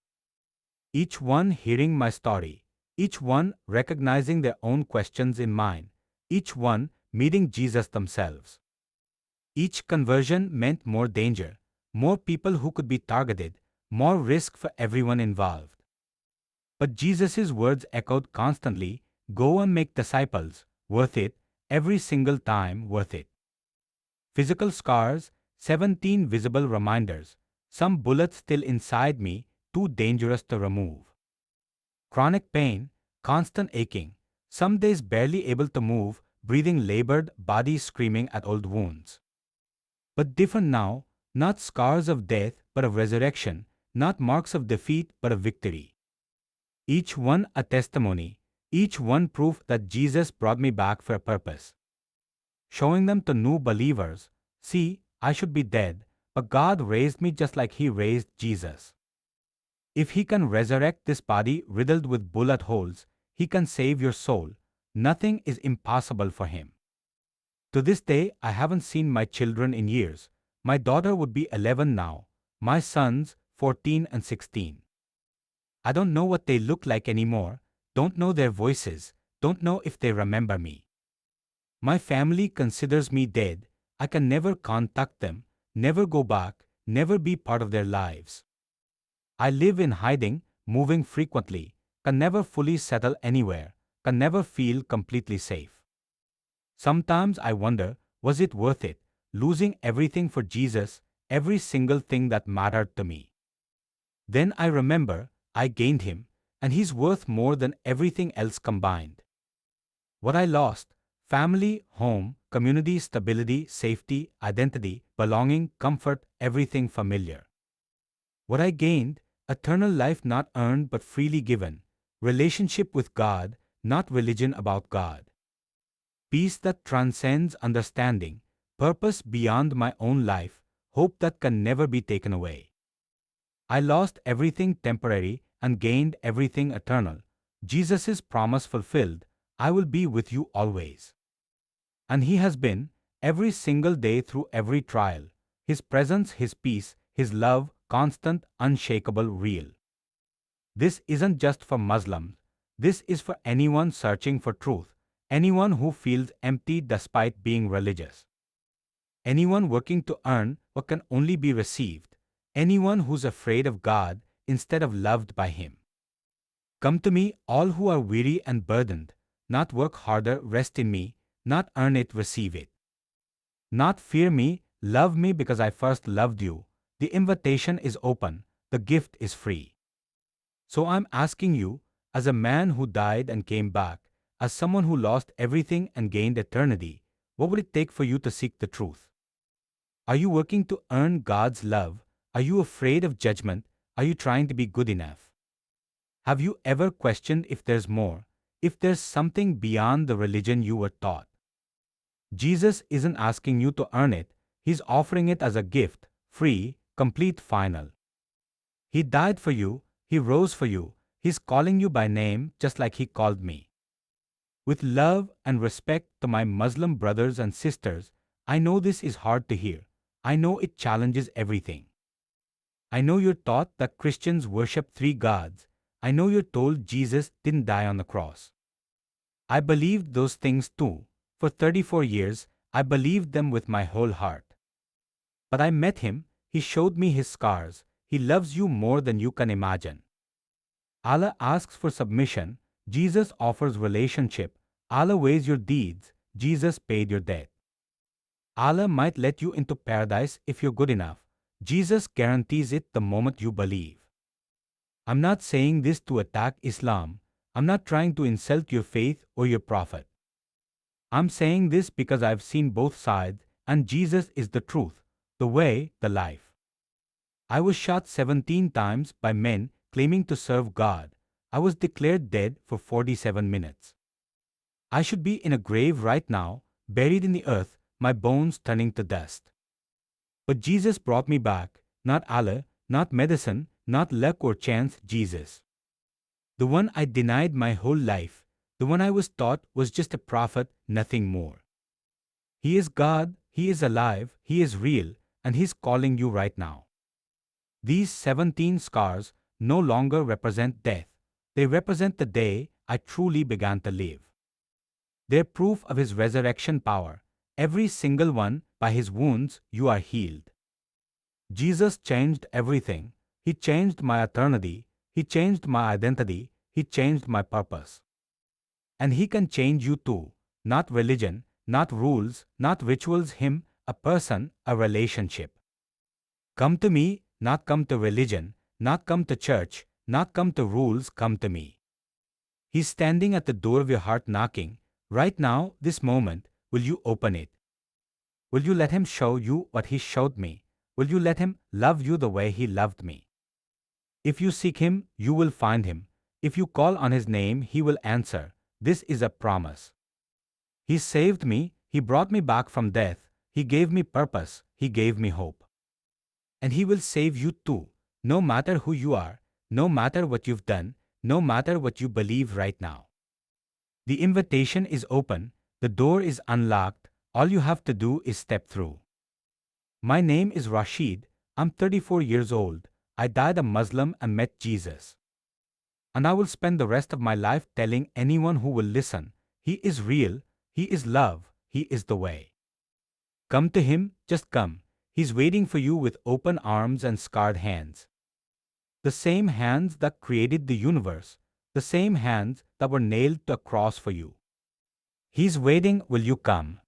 Each one hearing my story, each one recognizing their own questions in mine, each one meeting Jesus themselves. Each conversion meant more danger, more people who could be targeted, more risk for everyone involved. But Jesus' words echoed constantly, "Go and make disciples, worth it, every single time worth it." Physical scars, 17 visible reminders, some bullets still inside me, too dangerous to remove. Chronic pain, constant aching, some days barely able to move, breathing labored, body screaming at old wounds. But different now, not scars of death but of resurrection, not marks of defeat but of victory. Each one a testimony, each one proof that Jesus brought me back for a purpose. Showing them to new believers, see, I should be dead, but God raised me just like He raised Jesus. If He can resurrect this body riddled with bullet holes, He can save your soul. Nothing is impossible for Him. To this day, I haven't seen my children in years. My daughter would be 11 now, my sons 14 and 16. I don't know what they look like anymore, don't know their voices, don't know if they remember me. My family considers me dead. I can never contact them, never go back, never be part of their lives. I live in hiding, moving frequently, can never fully settle anywhere, can never feel completely safe. Sometimes I wonder, was it worth it, losing everything for Jesus, every single thing that mattered to me? Then I remember, I gained Him, and He's worth more than everything else combined. What I lost, family, home, community, stability, safety, identity, belonging, comfort, everything familiar. What I gained, eternal life not earned but freely given, relationship with God, not religion about God. Peace that transcends understanding, purpose beyond my own life, hope that can never be taken away. I lost everything temporary and gained everything eternal. Jesus' promise fulfilled, I will be with you always. And He has been, every single day through every trial. His presence, His peace, His love, constant, unshakable, real. This isn't just for Muslims. This is for anyone searching for truth, anyone who feels empty despite being religious. Anyone working to earn what can only be received. Anyone who's afraid of God instead of loved by Him. Come to me, all who are weary and burdened. Not work harder, rest in me. Not earn it, receive it. Not fear me, love me because I first loved you. The invitation is open, the gift is free. So I'm asking you, as a man who died and came back, as someone who lost everything and gained eternity, what would it take for you to seek the truth? Are you working to earn God's love? Are you afraid of judgment? Are you trying to be good enough? Have you ever questioned if there's more, if there's something beyond the religion you were taught? Jesus isn't asking you to earn it, He's offering it as a gift, free, complete, final. He died for you, He rose for you, He's calling you by name just like He called me. With love and respect to my Muslim brothers and sisters, I know this is hard to hear. I know it challenges everything. I know you're taught that Christians worship 3 gods. I know you're told Jesus didn't die on the cross. I believed those things too. For 34 years, I believed them with my whole heart. But I met Him, He showed me His scars. He loves you more than you can imagine. Allah asks for submission, Jesus offers relationship. Allah weighs your deeds, Jesus paid your debt. Allah might let you into paradise if you're good enough. Jesus guarantees it the moment you believe. I'm not saying this to attack Islam. I'm not trying to insult your faith or your prophet. I'm saying this because I've seen both sides, and Jesus is the truth, the way, the life. I was shot 17 times by men claiming to serve God. I was declared dead for 47 minutes. I should be in a grave right now, buried in the earth, my bones turning to dust. But Jesus brought me back, not Allah, not medicine, not luck or chance, Jesus. The one I denied my whole life, the one I was taught was just a prophet, nothing more. He is God, He is alive, He is real, and He's calling you right now. These 17 scars no longer represent death. They represent the day I truly began to live. They're proof of His resurrection power. Every single one, by His wounds, you are healed. Jesus changed everything. He changed my eternity. He changed my identity. He changed my purpose. And He can change you too. Not religion, not rules, not rituals, Him, a person, a relationship. Come to me, not come to religion, not come to church, not come to rules, come to me. He's standing at the door of your heart knocking. Right now, this moment, will you open it? Will you let Him show you what He showed me? Will you let Him love you the way He loved me? If you seek Him, you will find Him. If you call on His name, He will answer. This is a promise. He saved me, He brought me back from death, He gave me purpose, He gave me hope. And He will save you too, no matter who you are, no matter what you've done, no matter what you believe right now. The invitation is open, the door is unlocked, all you have to do is step through. My name is Rashid, I'm 34 years old, I died a Muslim and met Jesus. And I will spend the rest of my life telling anyone who will listen, He is real, He is love, He is the way. Come to Him, just come. He's waiting for you with open arms and scarred hands. The same hands that created the universe, the same hands that were nailed to a cross for you. He's waiting, will you come?